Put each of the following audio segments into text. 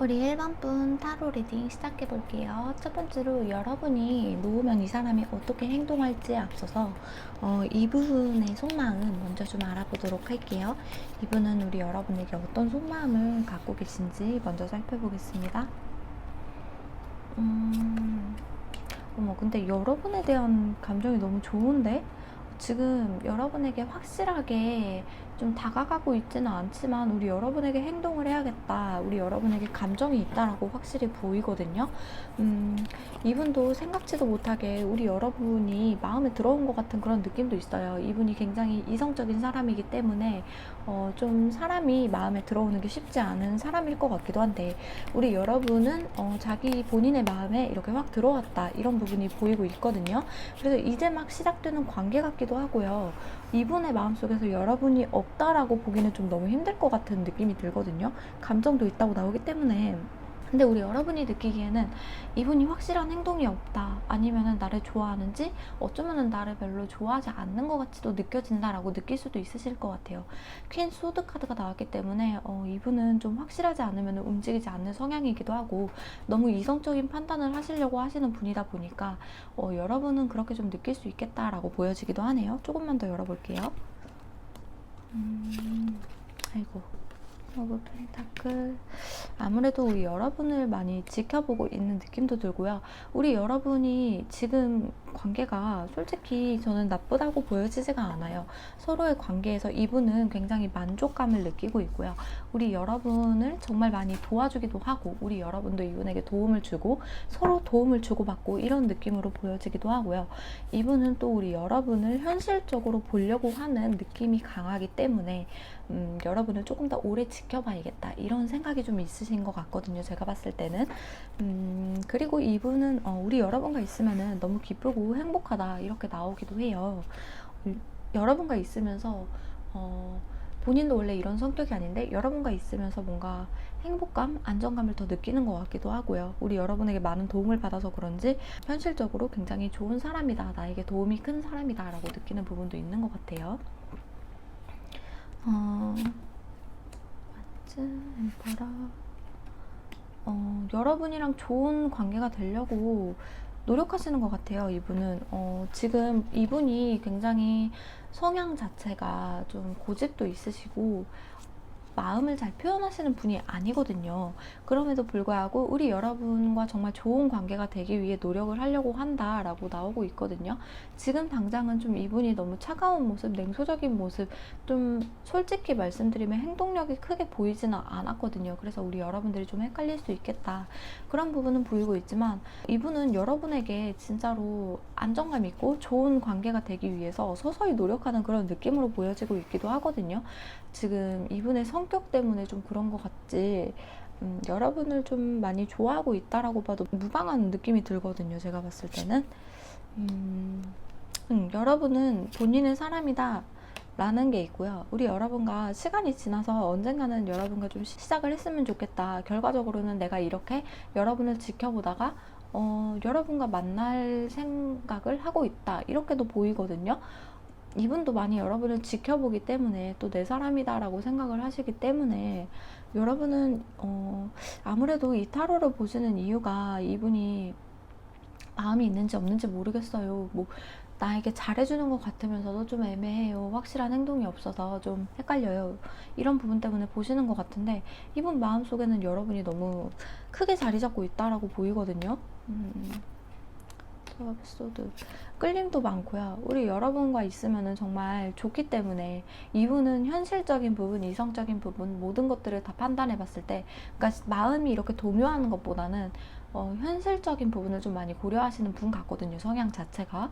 우리 1번분 타로 리딩 시작해 볼게요. 첫 번째로 여러분이 놓으면 이 사람이 어떻게 행동할지에 앞서서 이분의 속마음 먼저 좀 알아보도록 할게요. 이분은 우리 여러분에게 어떤 속마음을 갖고 계신지 먼저 살펴보겠습니다. 어머, 근데 여러분에 대한 감정이 너무 좋은데? 지금 여러분에게 확실하게 좀 다가가고 있지는 않지만 우리 여러분에게 행동을 해야겠다, 우리 여러분에게 감정이 있다라고 확실히 보이거든요. 이분도 생각지도 못하게 우리 여러분이 마음에 들어온 것 같은 그런 느낌도 있어요. 이분이 굉장히 이성적인 사람이기 때문에 좀 사람이 마음에 들어오는 게 쉽지 않은 사람일 것 같기도 한데, 우리 여러분은 자기 본인의 마음에 이렇게 확 들어왔다, 이런 부분이 보이고 있거든요. 그래서 이제 막 시작되는 관계 같기도 하고요. 이분의 마음속에서 여러분이 없다라고 보기는 좀 너무 힘들 것 같은 느낌이 들거든요. 감정도 있다고 나오기 때문에. 근데 우리 여러분이 느끼기에는 이분이 확실한 행동이 없다, 아니면은 나를 좋아하는지, 어쩌면은 나를 별로 좋아하지 않는 것 같이도 느껴진다라고 느낄 수도 있으실 것 같아요. 퀸 소드 카드가 나왔기 때문에 이분은 좀 확실하지 않으면 움직이지 않는 성향이기도 하고, 너무 이성적인 판단을 하시려고 하시는 분이다 보니까 여러분은 그렇게 좀 느낄 수 있겠다라고 보여지기도 하네요. 조금만 더 열어볼게요. 아이고, 오브 펜타클. 아무래도 우리 여러분을 많이 지켜보고 있는 느낌도 들고요. 우리 여러분이 지금 관계가 솔직히 저는 나쁘다고 보여지지가 않아요. 서로의 관계에서 이분은 굉장히 만족감을 느끼고 있고요. 우리 여러분을 정말 많이 도와주기도 하고, 우리 여러분도 이분에게 도움을 주고, 서로 도움을 주고받고, 이런 느낌으로 보여지기도 하고요. 이분은 또 우리 여러분을 현실적으로 보려고 하는 느낌이 강하기 때문에 여러분을 조금 더 오래 지켜봐야겠다, 이런 생각이 좀 있으신 것 같거든요, 제가 봤을 때는. 그리고 이분은 우리 여러분과 있으면은 너무 기쁘고 행복하다, 이렇게 나오기도 해요. 여러분과 있으면서 본인도 원래 이런 성격이 아닌데 여러분과 있으면서 뭔가 행복감, 안정감을 더 느끼는 것 같기도 하고요. 우리 여러분에게 많은 도움을 받아서 그런지 현실적으로 굉장히 좋은 사람이다, 나에게 도움이 큰 사람이다 라고 느끼는 부분도 있는 것 같아요. 여러분이랑 좋은 관계가 되려고 노력하시는 것 같아요. 이분은 지금 이분이 굉장히 성향 자체가 좀 고집도 있으시고 마음을 잘 표현하시는 분이 아니거든요. 그럼에도 불구하고 우리 여러분과 정말 좋은 관계가 되기 위해 노력을 하려고 한다라고 나오고 있거든요. 지금 당장은 좀 이분이 너무 차가운 모습, 냉소적인 모습, 좀 솔직히 말씀드리면 행동력이 크게 보이지는 않았거든요. 그래서 우리 여러분들이 좀 헷갈릴 수 있겠다, 그런 부분은 보이고 있지만, 이분은 여러분에게 진짜로 안정감 있고 좋은 관계가 되기 위해서 서서히 노력하는 그런 느낌으로 보여지고 있기도 하거든요. 지금 이분의 성격 때문에 좀 그런 것 같지, 여러분을 좀 많이 좋아하고 있다라고 봐도 무방한 느낌이 들거든요, 제가 봤을 때는. 여러분은 본인의 사람이다 라는 게 있고요. 우리 여러분과 시간이 지나서 언젠가는 여러분과 좀 시작을 했으면 좋겠다, 결과적으로는 내가 이렇게 여러분을 지켜보다가 여러분과 만날 생각을 하고 있다, 이렇게도 보이거든요. 이분도 많이 여러분을 지켜보기 때문에, 또 내 사람이다 라고 생각을 하시기 때문에, 여러분은 아무래도 이 타로를 보시는 이유가 이분이 마음이 있는지 없는지 모르겠어요. 뭐 나에게 잘해주는 것 같으면서도 좀 애매해요, 확실한 행동이 없어서 좀 헷갈려요, 이런 부분 때문에 보시는 것 같은데, 이분 마음속에는 여러분이 너무 크게 자리 잡고 있다라고 보이거든요. 에피소드 끌림도 많고요. 우리 여러분과 있으면은 정말 좋기 때문에, 이분은 현실적인 부분, 이성적인 부분, 모든 것들을 다 판단해 봤을 때, 그러니까 마음이 이렇게 동요하는 것보다는 현실적인 부분을 좀 많이 고려하시는 분 같거든요, 성향 자체가.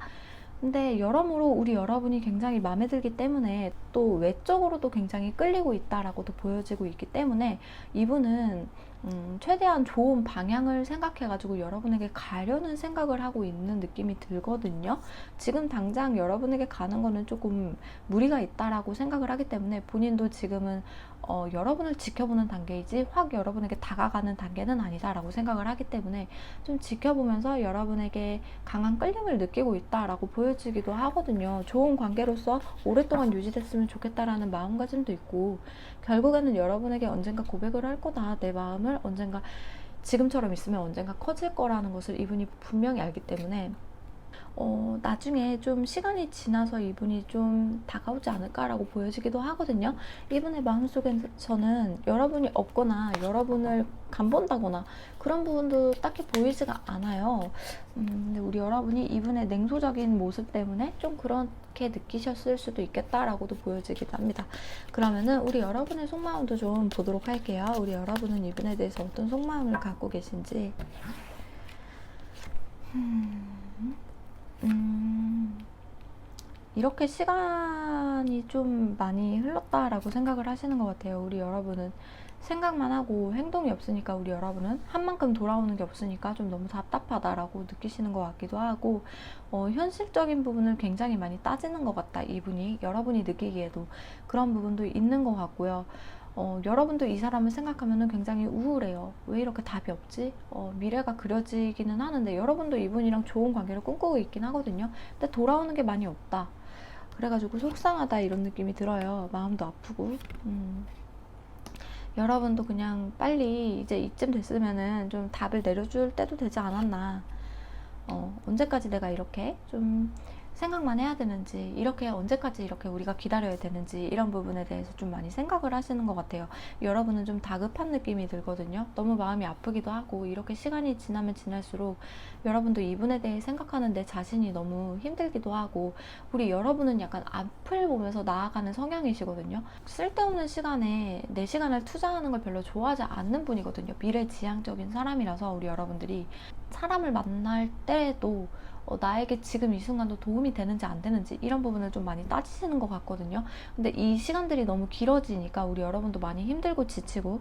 근데 여러모로 우리 여러분이 굉장히 마음에 들기 때문에, 또 외적으로도 굉장히 끌리고 있다라고도 보여지고 있기 때문에, 이분은 최대한 좋은 방향을 생각해가지고 여러분에게 가려는 생각을 하고 있는 느낌이 들거든요. 지금 당장 여러분에게 가는 거는 조금 무리가 있다라고 생각을 하기 때문에, 본인도 지금은 여러분을 지켜보는 단계이지 확 여러분에게 다가가는 단계는 아니다라고 생각을 하기 때문에, 좀 지켜보면서 여러분에게 강한 끌림을 느끼고 있다라고 보여지기도 하거든요. 좋은 관계로서 오랫동안 유지됐으면 좋겠다라는 마음가짐도 있고, 결국에는 여러분에게 언젠가 고백을 할 거다, 내 마음을 감정을 언젠가 지금처럼 있으면 언젠가 커질 거라는 것을 이분이 분명히 알기 때문에 나중에 좀 시간이 지나서 이분이 좀 다가오지 않을까라고 보여지기도 하거든요. 이분의 마음속에서는 여러분이 없거나 여러분을 간본다거나 그런 부분도 딱히 보이지가 않아요. 근데 우리 여러분이 이분의 냉소적인 모습 때문에 좀 그렇게 느끼셨을 수도 있겠다라고도 보여지기도 합니다. 그러면은 우리 여러분의 속마음도 좀 보도록 할게요. 우리 여러분은 이분에 대해서 어떤 속마음을 갖고 계신지. 이렇게 시간이 좀 많이 흘렀다라고 생각을 하시는 것 같아요. 우리 여러분은 생각만 하고 행동이 없으니까, 우리 여러분은 한 만큼 돌아오는 게 없으니까 좀 너무 답답하다라고 느끼시는 것 같기도 하고, 현실적인 부분을 굉장히 많이 따지는 것 같다, 이분이. 여러분이 느끼기에도 그런 부분도 있는 것 같고요. 여러분도 이 사람을 생각하면 굉장히 우울해요. 왜 이렇게 답이 없지? 미래가 그려지기는 하는데 여러분도 이분이랑 좋은 관계를 꿈꾸고 있긴 하거든요. 근데 돌아오는 게 많이 없다. 그래가지고 속상하다 이런 느낌이 들어요. 마음도 아프고. 여러분도 그냥 빨리 이제 이쯤 됐으면은 좀 답을 내려줄 때도 되지 않았나. 언제까지 내가 이렇게 좀 생각만 해야 되는지, 이렇게 언제까지 이렇게 우리가 기다려야 되는지, 이런 부분에 대해서 좀 많이 생각을 하시는 것 같아요. 여러분은 좀 다급한 느낌이 들거든요. 너무 마음이 아프기도 하고, 이렇게 시간이 지나면 지날수록 여러분도 이분에 대해 생각하는 내 자신이 너무 힘들기도 하고, 우리 여러분은 약간 앞을 보면서 나아가는 성향이시거든요. 쓸데없는 시간에 내 시간을 투자하는 걸 별로 좋아하지 않는 분이거든요. 미래지향적인 사람이라서 우리 여러분들이 사람을 만날 때에도 나에게 지금 이 순간도 도움이 되는지 안 되는지 이런 부분을 좀 많이 따지시는 것 같거든요. 근데 이 시간들이 너무 길어지니까 우리 여러분도 많이 힘들고 지치고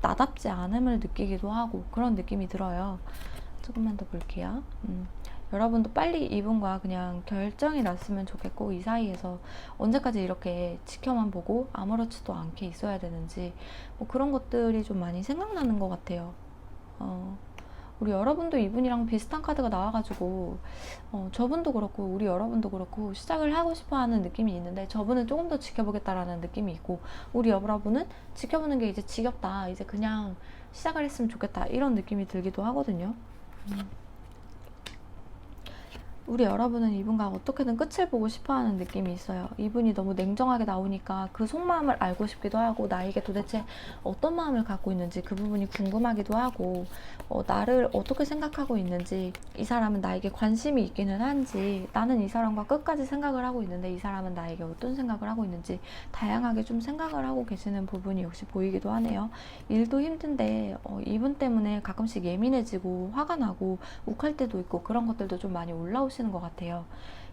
나답지 않음을 느끼기도 하고 그런 느낌이 들어요. 조금만 더 볼게요. 여러분도 빨리 이분과 그냥 결정이 났으면 좋겠고, 이 사이에서 언제까지 이렇게 지켜만 보고 아무렇지도 않게 있어야 되는지 뭐 그런 것들이 좀 많이 생각나는 것 같아요. 우리 여러분도 이분이랑 비슷한 카드가 나와가지고 저분도 그렇고 우리 여러분도 그렇고 시작을 하고 싶어하는 느낌이 있는데, 저분은 조금 더 지켜보겠다라는 느낌이 있고, 우리 여러분은 지켜보는 게 이제 지겹다, 이제 그냥 시작을 했으면 좋겠다 이런 느낌이 들기도 하거든요. 우리 여러분은 이분과 어떻게든 끝을 보고 싶어하는 느낌이 있어요. 이분이 너무 냉정하게 나오니까 그 속마음을 알고 싶기도 하고, 나에게 도대체 어떤 마음을 갖고 있는지 그 부분이 궁금하기도 하고, 나를 어떻게 생각하고 있는지, 이 사람은 나에게 관심이 있기는 한지, 나는 이 사람과 끝까지 생각을 하고 있는데 이 사람은 나에게 어떤 생각을 하고 있는지 다양하게 좀 생각을 하고 계시는 부분이 역시 보이기도 하네요. 일도 힘든데 이분 때문에 가끔씩 예민해지고 화가 나고 욱할 때도 있고, 그런 것들도 좀 많이 올라오시는 것 같아요.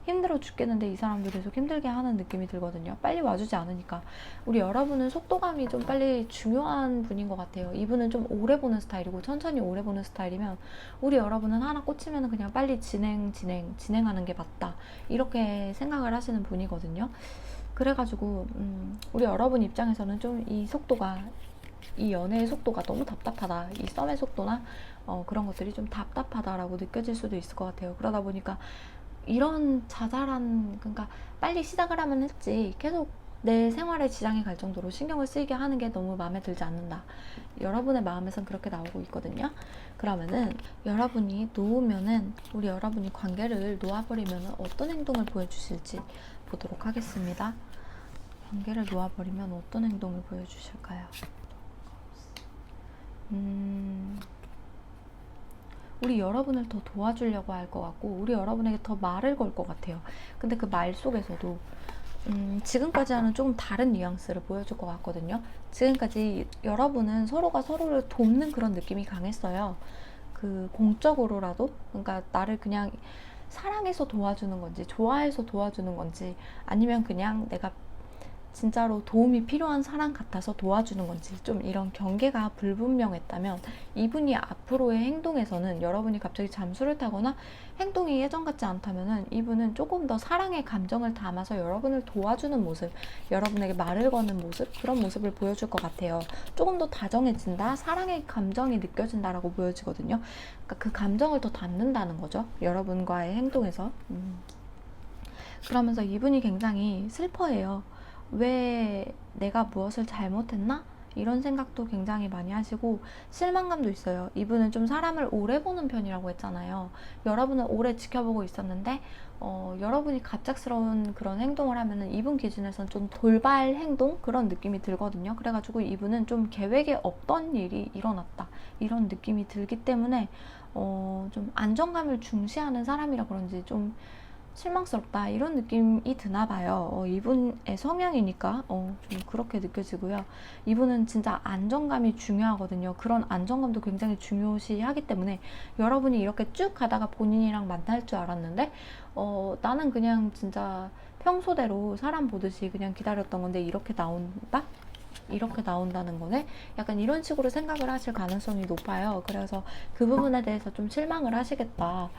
힘들어 죽겠는데 이 사람도 계속 힘들게 하는 느낌이 들거든요. 빨리 와주지 않으니까. 우리 여러분은 속도감이 좀 빨리 중요한 분인 것 같아요. 이분은 좀 오래 보는 스타일이고 천천히 오래 보는 스타일이면, 우리 여러분은 하나 꽂히면 그냥 빨리 진행하는 게 맞다, 이렇게 생각을 하시는 분이거든요. 그래가지고 우리 여러분 입장에서는 좀 이 속도가, 이 연애의 속도가 너무 답답하다, 이 썸의 속도나 그런 것들이 좀 답답하다라고 느껴질 수도 있을 것 같아요. 그러다 보니까 이런 자잘한, 그러니까 빨리 시작을 하면 했지 계속 내 생활에 지장이 갈 정도로 신경을 쓰이게 하는 게 너무 마음에 들지 않는다, 여러분의 마음에선 그렇게 나오고 있거든요. 그러면은 여러분이 놓으면은, 우리 여러분이 관계를 놓아버리면 어떤 행동을 보여주실지 보도록 하겠습니다. 관계를 놓아버리면 어떤 행동을 보여주실까요? 우리 여러분을 더 도와주려고 할 것 같고, 우리 여러분에게 더 말을 걸 것 같아요. 근데 그 말 속에서도 지금까지와는 조금 다른 뉘앙스를 보여줄 것 같거든요. 지금까지 여러분은 서로가 서로를 돕는 그런 느낌이 강했어요. 그 공적으로라도, 그러니까 나를 그냥 사랑해서 도와주는 건지 좋아해서 도와주는 건지, 아니면 그냥 내가 진짜로 도움이 필요한 사람 같아서 도와주는 건지, 좀 이런 경계가 불분명했다면, 이분이 앞으로의 행동에서는 여러분이 갑자기 잠수를 타거나 행동이 예전 같지 않다면은, 이분은 조금 더 사랑의 감정을 담아서 여러분을 도와주는 모습, 여러분에게 말을 거는 모습, 그런 모습을 보여줄 것 같아요. 조금 더 다정해진다, 사랑의 감정이 느껴진다라고 보여지거든요. 그러니까 그 감정을 더 담는다는 거죠, 여러분과의 행동에서. 그러면서 이분이 굉장히 슬퍼해요. 왜 내가 무엇을 잘못했나? 이런 생각도 굉장히 많이 하시고 실망감도 있어요. 이분은 좀 사람을 오래 보는 편이라고 했잖아요. 여러분은 오래 지켜보고 있었는데 여러분이 갑작스러운 그런 행동을 하면은 이분 기준에서는 좀 돌발 행동 그런 느낌이 들거든요. 그래가지고 이분은 좀 계획에 없던 일이 일어났다 이런 느낌이 들기 때문에 좀 안정감을 중시하는 사람이라 그런지 좀 실망스럽다 이런 느낌이 드나 봐요. 이분의 성향이니까 좀 그렇게 느껴지고요. 이분은 진짜 안정감이 중요하거든요. 그런 안정감도 굉장히 중요시하기 때문에 여러분이 이렇게 쭉 가다가 본인이랑 만날 줄 알았는데 나는 그냥 진짜 평소대로 사람 보듯이 그냥 기다렸던 건데 이렇게 나온다? 이렇게 나온다는 거네? 약간 이런 식으로 생각을 하실 가능성이 높아요. 그래서 그 부분에 대해서 좀 실망을 하시겠다.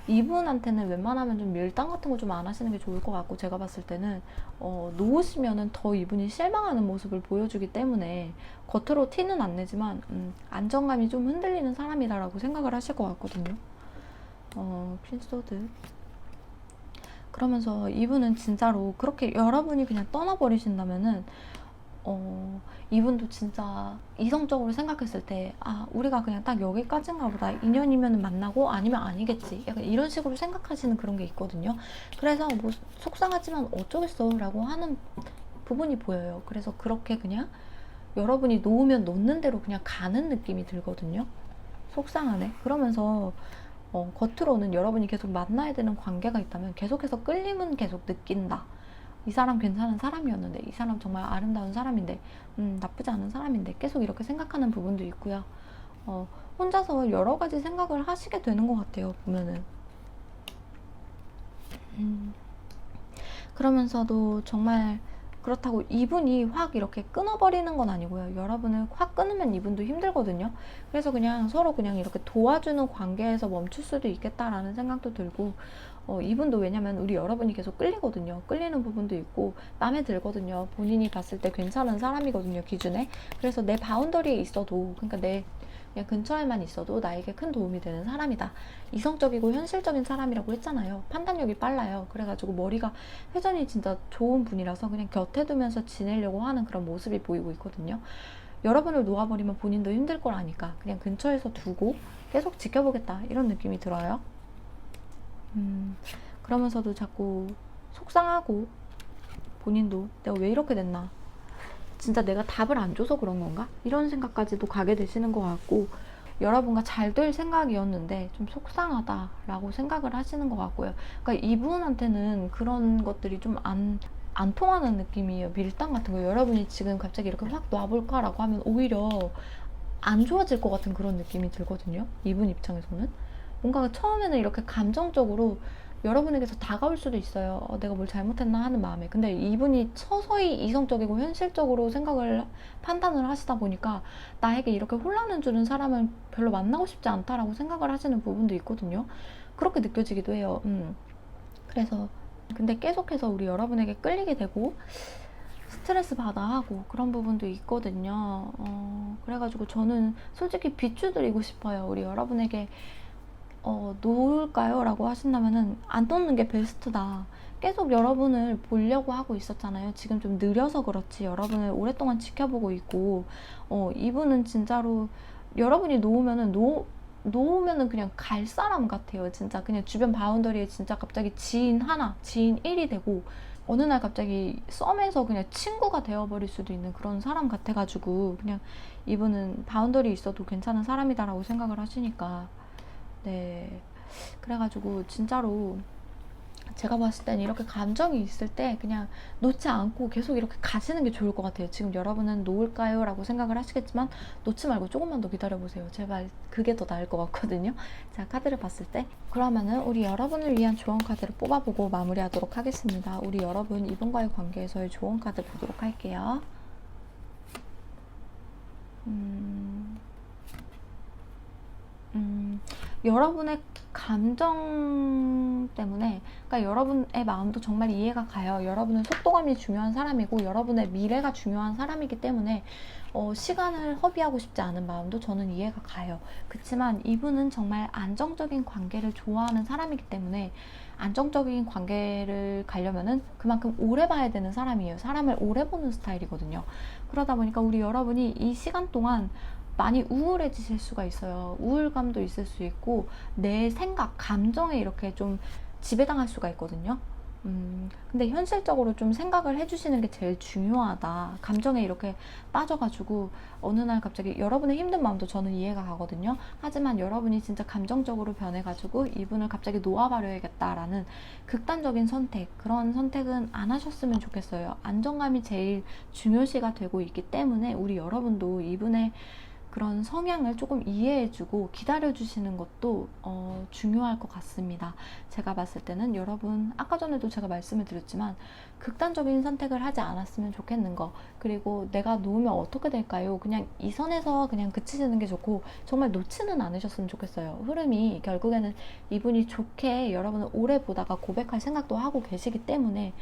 이분한테는 웬만하면 좀 밀당 같은 거 좀 안 하시는 게 좋을 것 같고, 제가 봤을 때는 놓으시면은 더 이분이 실망하는 모습을 보여주기 때문에 겉으로 티는 안 내지만 안정감이 좀 흔들리는 사람이다라고 생각을 하실 것 같거든요. 퀸소드. 그러면서 이분은 진짜로 그렇게 여러분이 그냥 떠나버리신다면은 이분도 진짜 이성적으로 생각했을 때, 우리가 그냥 딱 여기까지인가 보다. 인연이면 만나고 아니면 아니겠지. 약간 이런 식으로 생각하시는 그런 게 있거든요. 그래서 뭐 속상하지만 어쩌겠어 라고 하는 부분이 보여요. 그래서 그렇게 그냥 여러분이 놓으면 놓는 대로 그냥 가는 느낌이 들거든요. 속상하네. 그러면서 겉으로는 여러분이 계속 만나야 되는 관계가 있다면 계속해서 끌림은 계속 느낀다. 이 사람 괜찮은 사람이었는데, 이 사람 정말 아름다운 사람인데, 나쁘지 않은 사람인데, 계속 이렇게 생각하는 부분도 있고요. 혼자서 여러 가지 생각을 하시게 되는 것 같아요, 보면은. 그러면서도 정말 그렇다고 이분이 확 이렇게 끊어버리는 건 아니고요. 여러분을 확 끊으면 이분도 힘들거든요. 그래서 그냥 서로 그냥 이렇게 도와주는 관계에서 멈출 수도 있겠다라는 생각도 들고, 이분도 왜냐면 우리 여러분이 계속 끌리거든요. 끌리는 부분도 있고 마음에 들거든요. 본인이 봤을 때 괜찮은 사람이거든요, 기준에. 그래서 내 바운더리에 있어도, 그러니까 내 그냥 근처에만 있어도 나에게 큰 도움이 되는 사람이다. 이성적이고 현실적인 사람이라고 했잖아요. 판단력이 빨라요. 그래가지고 머리가 회전이 진짜 좋은 분이라서 그냥 곁에 두면서 지내려고 하는 그런 모습이 보이고 있거든요. 여러분을 놓아버리면 본인도 힘들 걸 아니까 그냥 근처에서 두고 계속 지켜보겠다 이런 느낌이 들어요. 그러면서도 자꾸 속상하고 본인도 내가 왜 이렇게 됐나, 진짜 내가 답을 안 줘서 그런 건가, 이런 생각까지도 가게 되시는 것 같고, 여러분과 잘 될 생각이었는데 좀 속상하다라고 생각을 하시는 것 같고요. 그러니까 이분한테는 그런 것들이 좀 안 통하는 느낌이에요. 밀당 같은 거 여러분이 지금 갑자기 이렇게 확 놔볼까라고 하면 오히려 안 좋아질 것 같은 그런 느낌이 들거든요. 이분 입장에서는 뭔가 처음에는 이렇게 감정적으로 여러분에게서 다가올 수도 있어요. 내가 뭘 잘못했나 하는 마음에. 근데 이분이 서서히 이성적이고 현실적으로 판단을 하시다 보니까 나에게 이렇게 혼란을 주는 사람은 별로 만나고 싶지 않다라고 생각을 하시는 부분도 있거든요. 그렇게 느껴지기도 해요. 그래서 근데 계속해서 우리 여러분에게 끌리게 되고 스트레스 받아 하고 그런 부분도 있거든요. 그래가지고 저는 솔직히 비추드리고 싶어요. 우리 여러분에게 놓을까요? 라고 하신다면은 안 놓는 게 베스트다. 계속 여러분을 보려고 하고 있었잖아요. 지금 좀 느려서 그렇지 여러분을 오랫동안 지켜보고 있고, 이분은 진짜로 여러분이 놓으면은 그냥 갈 사람 같아요. 진짜 그냥 주변 바운더리에 진짜 갑자기 지인 1이 되고 어느 날 갑자기 썸에서 그냥 친구가 되어버릴 수도 있는 그런 사람 같아가지고, 그냥 이분은 바운더리 있어도 괜찮은 사람이다라고 생각을 하시니까. 네, 그래가지고 진짜로 제가 봤을 때는 이렇게 감정이 있을 때 그냥 놓지 않고 계속 이렇게 가시는 게 좋을 것 같아요. 지금 여러분은 놓을까요? 라고 생각을 하시겠지만 놓지 말고 조금만 더 기다려보세요. 제발, 그게 더 나을 것 같거든요. 자, 카드를 봤을 때 그러면은 우리 여러분을 위한 조언 카드를 뽑아보고 마무리하도록 하겠습니다. 우리 여러분 이분과의 관계에서의 조언 카드 보도록 할게요. 여러분의 감정 때문에 그러니까 여러분의 마음도 정말 이해가 가요. 여러분은 속도감이 중요한 사람이고 여러분의 미래가 중요한 사람이기 때문에 시간을 허비하고 싶지 않은 마음도 저는 이해가 가요. 그렇지만 이분은 정말 안정적인 관계를 좋아하는 사람이기 때문에 안정적인 관계를 가려면은 그만큼 오래 봐야 되는 사람이에요. 사람을 오래 보는 스타일이거든요. 그러다 보니까 우리 여러분이 이 시간 동안 많이 우울해지실 수가 있어요. 우울감도 있을 수 있고 내 생각, 감정에 이렇게 좀 지배당할 수가 있거든요. 근데 현실적으로 좀 생각을 해주시는 게 제일 중요하다. 감정에 이렇게 빠져가지고 어느 날 갑자기 여러분의 힘든 마음도 저는 이해가 가거든요. 하지만 여러분이 진짜 감정적으로 변해가지고 이분을 갑자기 놓아버려야겠다라는 극단적인 선택, 그런 선택은 안 하셨으면 좋겠어요. 안정감이 제일 중요시가 되고 있기 때문에 우리 여러분도 이분의 그런 성향을 조금 이해해주고 기다려주시는 것도 중요할 것 같습니다. 제가 봤을 때는 여러분, 아까 전에도 제가 말씀을 드렸지만 극단적인 선택을 하지 않았으면 좋겠는 거, 그리고 내가 놓으면 어떻게 될까요? 그냥 이 선에서 그냥 그치시는 게 좋고 정말 놓지는 않으셨으면 좋겠어요. 흐름이 결국에는 이분이 좋게 여러분을 오래 보다가 고백할 생각도 하고 계시기 때문에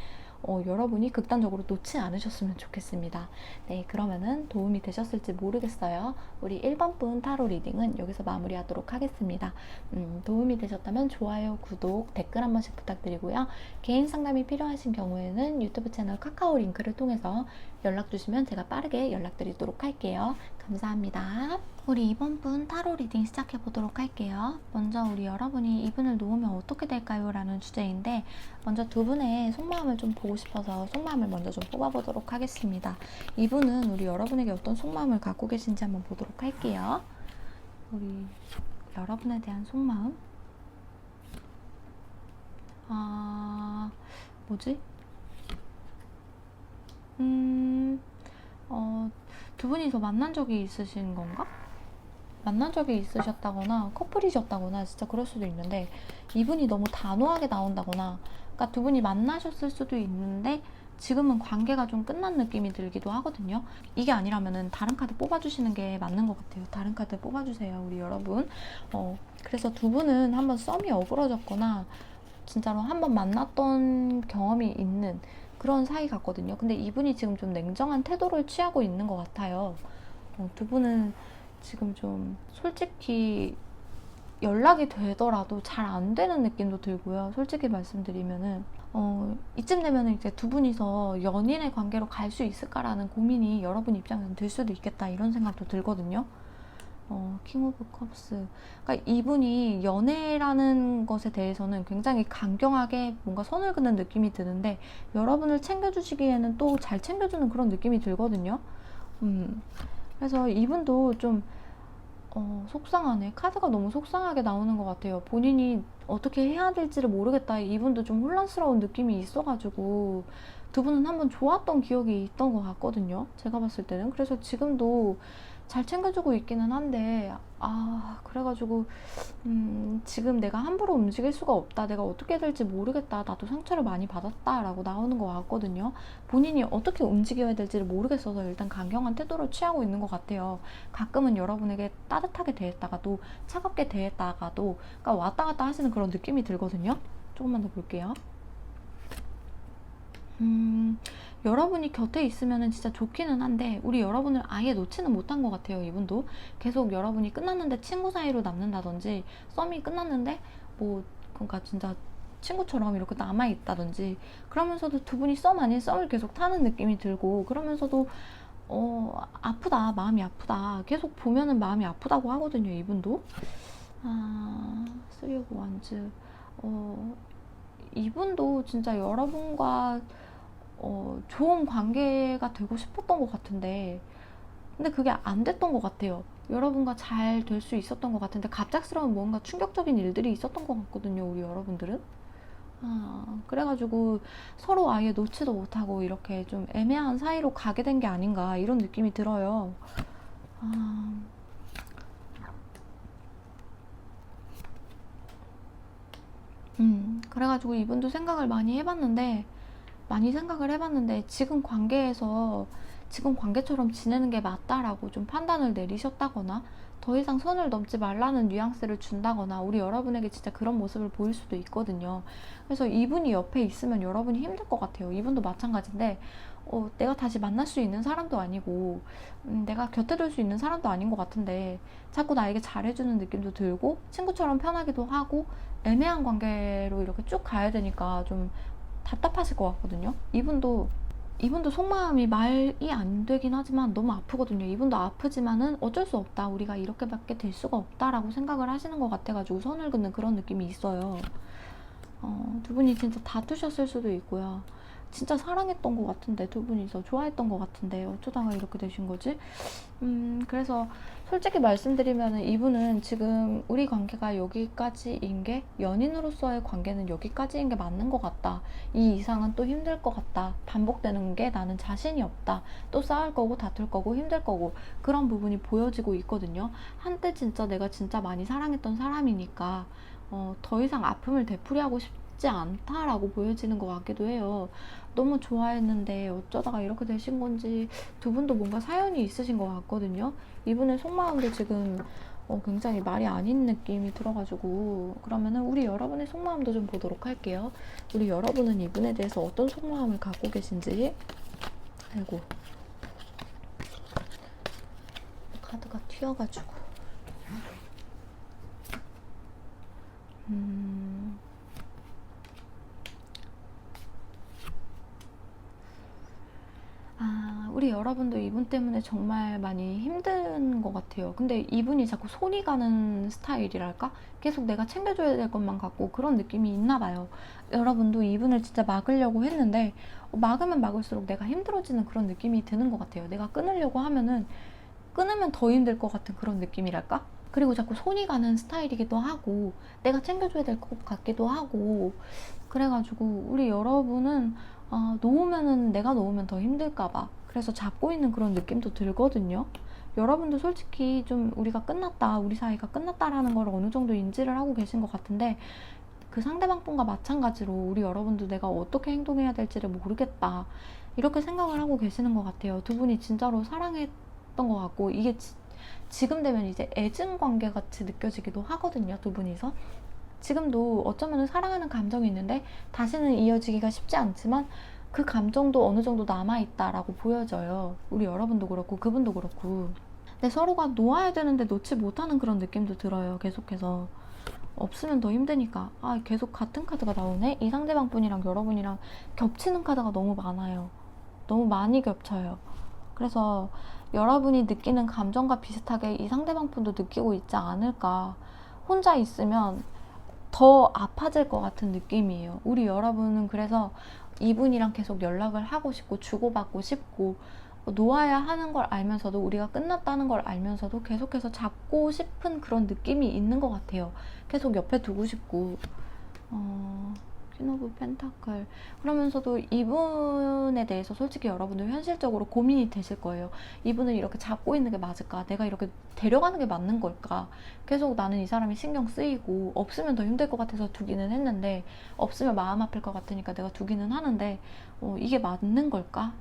여러분이 극단적으로 놓지 않으셨으면 좋겠습니다. 네, 그러면은 도움이 되셨을지 모르겠어요. 우리 1번 분 타로 리딩은 여기서 마무리하도록 하겠습니다. 도움이 되셨다면 좋아요, 구독, 댓글 한 번씩 부탁드리고요. 개인 상담이 필요하신 경우에는 유튜브 채널 카카오 링크를 통해서 연락 주시면 제가 빠르게 연락드리도록 할게요. 감사합니다. 우리 이번 분 타로 리딩 시작해 보도록 할게요. 먼저 우리 여러분이 이분을 놓으면 어떻게 될까요? 라는 주제인데 먼저 두 분의 속마음을 좀 보고 싶어서 속마음을 먼저 좀 뽑아보도록 하겠습니다. 이분은 우리 여러분에게 어떤 속마음을 갖고 계신지 한번 보도록 할게요. 우리 여러분에 대한 속마음? 뭐지? 두 분이서 만난 적이 있으신 건가? 만난 적이 있으셨다거나 커플이셨다거나 진짜 그럴 수도 있는데 이분이 너무 단호하게 나온다거나, 그러니까 두 분이 만나셨을 수도 있는데 지금은 관계가 좀 끝난 느낌이 들기도 하거든요. 이게 아니라면은 다른 카드 뽑아주시는 게 맞는 것 같아요. 다른 카드 뽑아주세요, 우리 여러분. 그래서 두 분은 한번 썸이 어그러졌거나 진짜로 한번 만났던 경험이 있는 그런 사이 같거든요. 근데 이분이 지금 좀 냉정한 태도를 취하고 있는 것 같아요. 두 분은 지금 좀 솔직히 연락이 되더라도 잘 안 되는 느낌도 들고요. 솔직히 말씀드리면은 이쯤 되면은 이제 두 분이서 연인의 관계로 갈 수 있을까라는 고민이 여러분 입장에서는 들 수도 있겠다, 이런 생각도 들거든요. 킹 오브 컵스. 그러니까 이분이 연애라는 것에 대해서는 굉장히 강경하게 뭔가 선을 그는 느낌이 드는데 여러분을 챙겨주시기에는 또 잘 챙겨주는 그런 느낌이 들거든요. 그래서 이분도 좀 속상하네. 카드가 너무 속상하게 나오는 것 같아요. 본인이 어떻게 해야 될지를 모르겠다. 이분도 좀 혼란스러운 느낌이 있어가지고 두 분은 한번 좋았던 기억이 있던 것 같거든요. 제가 봤을 때는. 그래서 지금도 잘 챙겨주고 있기는 한데 그래가지고 지금 내가 함부로 움직일 수가 없다. 내가 어떻게 될지 모르겠다. 나도 상처를 많이 받았다. 라고 나오는 것 같거든요. 본인이 어떻게 움직여야 될지를 모르겠어서 일단 강경한 태도를 취하고 있는 것 같아요. 가끔은 여러분에게 따뜻하게 대했다가도 차갑게 대했다가도, 그러니까 왔다 갔다 하시는 그런 느낌이 들거든요. 조금만 더 볼게요. 여러분이 곁에 있으면 진짜 좋기는 한데 우리 여러분을 아예 놓지는 못한 것 같아요. 이분도 계속 여러분이 끝났는데 친구 사이로 남는다든지, 썸이 끝났는데 그러니까 진짜 친구처럼 이렇게 남아있다든지, 그러면서도 두 분이 썸 아닌 썸을 계속 타는 느낌이 들고, 그러면서도 아프다, 마음이 아프다, 계속 보면은 마음이 아프다고 하거든요. 이분도. 쓰리 오브 원즈. 이분도 진짜 여러분과 좋은 관계가 되고 싶었던 것 같은데, 근데 그게 안 됐던 것 같아요. 여러분과 잘 될 수 있었던 것 같은데 갑작스러운 뭔가 충격적인 일들이 있었던 것 같거든요, 우리 여러분들은. 그래가지고 서로 아예 놓지도 못하고 이렇게 좀 애매한 사이로 가게 된 게 아닌가, 이런 느낌이 들어요. 그래가지고 이분도 많이 생각을 해봤는데 지금 관계에서 지금 관계처럼 지내는 게 맞다라고 좀 판단을 내리셨다거나 더 이상 선을 넘지 말라는 뉘앙스를 준다거나 우리 여러분에게 진짜 그런 모습을 보일 수도 있거든요. 그래서 이분이 옆에 있으면 여러분이 힘들 것 같아요. 이분도 마찬가지인데 내가 다시 만날 수 있는 사람도 아니고 내가 곁에 둘 수 있는 사람도 아닌 것 같은데 자꾸 나에게 잘해주는 느낌도 들고 친구처럼 편하기도 하고 애매한 관계로 이렇게 쭉 가야 되니까 좀 답답하실 것 같거든요. 이분도 속마음이 말이 안 되긴 하지만 너무 아프거든요. 이분도 아프지만은 어쩔 수 없다. 우리가 이렇게밖에 될 수가 없다라고 생각을 하시는 것 같아가지고 선을 긋는 그런 느낌이 있어요. 두 분이 진짜 다투셨을 수도 있고요. 진짜 사랑했던 것 같은데 두 분이서 좋아했던 것 같은데 어쩌다가 이렇게 되신 거지? 그래서 솔직히 말씀드리면 이분은 지금 우리 관계가 여기까지인 게 연인으로서의 관계는 여기까지인 게 맞는 것 같다. 이 이상은 또 힘들 것 같다. 반복되는 게 나는 자신이 없다. 또 싸울 거고 다툴 거고 힘들 거고 그런 부분이 보여지고 있거든요. 한때 진짜 내가 진짜 많이 사랑했던 사람이니까 더 이상 아픔을 되풀이하고 싶지 않다라고 보여지는 것 같기도 해요. 너무 좋아했는데 어쩌다가 이렇게 되신 건지 두 분도 뭔가 사연이 있으신 것 같거든요. 이분의 속마음도 지금 굉장히 말이 아닌 느낌이 들어가지고 그러면은 우리 여러분의 속마음도 좀 보도록 할게요. 우리 여러분은 이분에 대해서 어떤 속마음을 갖고 계신지. 아이고 카드가 튀어가지고 우리 여러분도 이분 때문에 정말 많이 힘든 것 같아요. 근데 이분이 자꾸 손이 가는 스타일이랄까? 계속 내가 챙겨줘야 될 것만 같고 그런 느낌이 있나 봐요. 여러분도 이분을 진짜 막으려고 했는데 막으면 막을수록 내가 힘들어지는 그런 느낌이 드는 것 같아요. 내가 끊으려고 하면은 끊으면 더 힘들 것 같은 그런 느낌이랄까? 그리고 자꾸 손이 가는 스타일이기도 하고 내가 챙겨줘야 될 것 같기도 하고 그래가지고 우리 여러분은 놓으면은 내가 놓으면 더 힘들까봐 그래서 잡고 있는 그런 느낌도 들거든요. 여러분도 솔직히 좀 우리가 끝났다, 우리 사이가 끝났다라는 걸 어느 정도 인지를 하고 계신 것 같은데 그 상대방 분과 마찬가지로 우리 여러분도 내가 어떻게 행동해야 될지를 모르겠다 이렇게 생각을 하고 계시는 것 같아요. 두 분이 진짜로 사랑했던 것 같고 이게 지금 되면 이제 애증 관계 같이 느껴지기도 하거든요. 두 분이서 지금도 어쩌면 사랑하는 감정이 있는데 다시는 이어지기가 쉽지 않지만 그 감정도 어느 정도 남아있다라고 보여져요. 우리 여러분도 그렇고 그분도 그렇고 근데 서로가 놓아야 되는데 놓지 못하는 그런 느낌도 들어요. 계속해서 없으면 더 힘드니까 계속 같은 카드가 나오네? 이 상대방 분이랑 여러분이랑 겹치는 카드가 너무 많아요. 너무 많이 겹쳐요. 그래서 여러분이 느끼는 감정과 비슷하게 이 상대방 분도 느끼고 있지 않을까. 혼자 있으면 더 아파질 것 같은 느낌이에요. 우리 여러분은 그래서 이분이랑 계속 연락을 하고 싶고 주고받고 싶고 놓아야 하는 걸 알면서도 우리가 끝났다는 걸 알면서도 계속해서 잡고 싶은 그런 느낌이 있는 것 같아요. 계속 옆에 두고 싶고 퀸 오브 펜타클 그러면서도 이분에 대해서 솔직히 여러분들 현실적으로 고민이 되실 거예요. 이분을 이렇게 잡고 있는 게 맞을까? 내가 이렇게 데려가는 게 맞는 걸까? 계속 나는 이 사람이 신경 쓰이고 없으면 더 힘들 것 같아서 두기는 했는데 없으면 마음 아플 것 같으니까 내가 두기는 하는데 이게 맞는 걸까?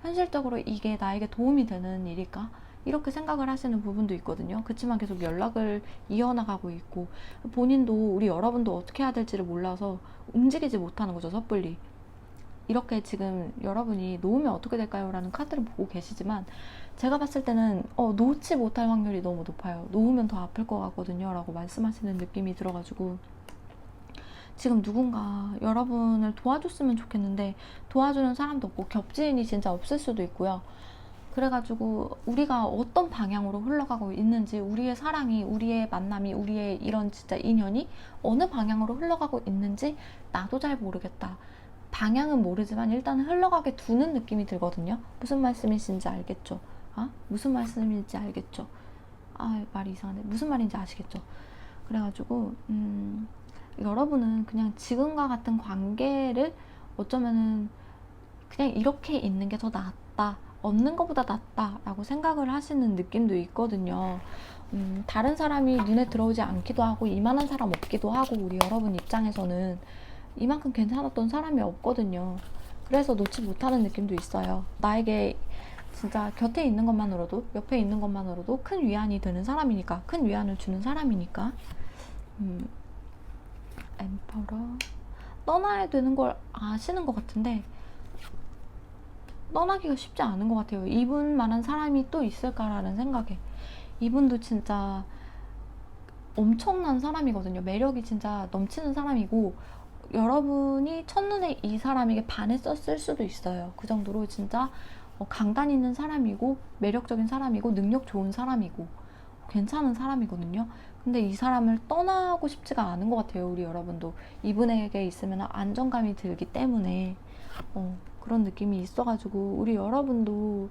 현실적으로 이게 나에게 도움이 되는 일일까? 이렇게 생각을 하시는 부분도 있거든요. 그렇지만 계속 연락을 이어나가고 있고 본인도 우리 여러분도 어떻게 해야 될지를 몰라서 움직이지 못하는 거죠. 섣불리. 이렇게 지금 여러분이 놓으면 어떻게 될까요? 라는 카드를 보고 계시지만 제가 봤을 때는 놓지 못할 확률이 너무 높아요. 놓으면 더 아플 것 같거든요. 라고 말씀하시는 느낌이 들어가지고 지금 누군가 여러분을 도와줬으면 좋겠는데 도와주는 사람도 없고 겹지인이 진짜 없을 수도 있고요. 그래가지고 우리가 어떤 방향으로 흘러가고 있는지 우리의 사랑이 우리의 만남이 우리의 이런 진짜 인연이 어느 방향으로 흘러가고 있는지 나도 잘 모르겠다. 방향은 모르지만 일단 흘러가게 두는 느낌이 들거든요. 무슨 말씀이신지 알겠죠? 무슨 말씀인지 알겠죠? 말이 이상하네. 무슨 말인지 아시겠죠? 그래가지고 여러분은 그냥 지금과 같은 관계를 어쩌면은 그냥 이렇게 있는 게 더 낫다. 없는 것보다 낫다라고 생각을 하시는 느낌도 있거든요. 다른 사람이 눈에 들어오지 않기도 하고 이만한 사람 없기도 하고 우리 여러분 입장에서는 이만큼 괜찮았던 사람이 없거든요. 그래서 놓지 못하는 느낌도 있어요. 나에게 진짜 곁에 있는 것만으로도, 옆에 있는 것만으로도 큰 위안이 되는 사람이니까, 큰 위안을 주는 사람이니까. 엠퍼러. 떠나야 되는 걸 아시는 것 같은데 떠나기가 쉽지 않은 것 같아요. 이분만한 사람이 또 있을까라는 생각에. 이분도 진짜 엄청난 사람이거든요. 매력이 진짜 넘치는 사람이고, 여러분이 첫눈에 이 사람에게 반했었을 수도 있어요. 그 정도로 진짜 강단 있는 사람이고, 매력적인 사람이고, 능력 좋은 사람이고, 괜찮은 사람이거든요. 근데 이 사람을 떠나고 싶지가 않은 것 같아요. 우리 여러분도 이분에게 있으면 안정감이 들기 때문에 그런 느낌이 있어가지고, 우리 여러분도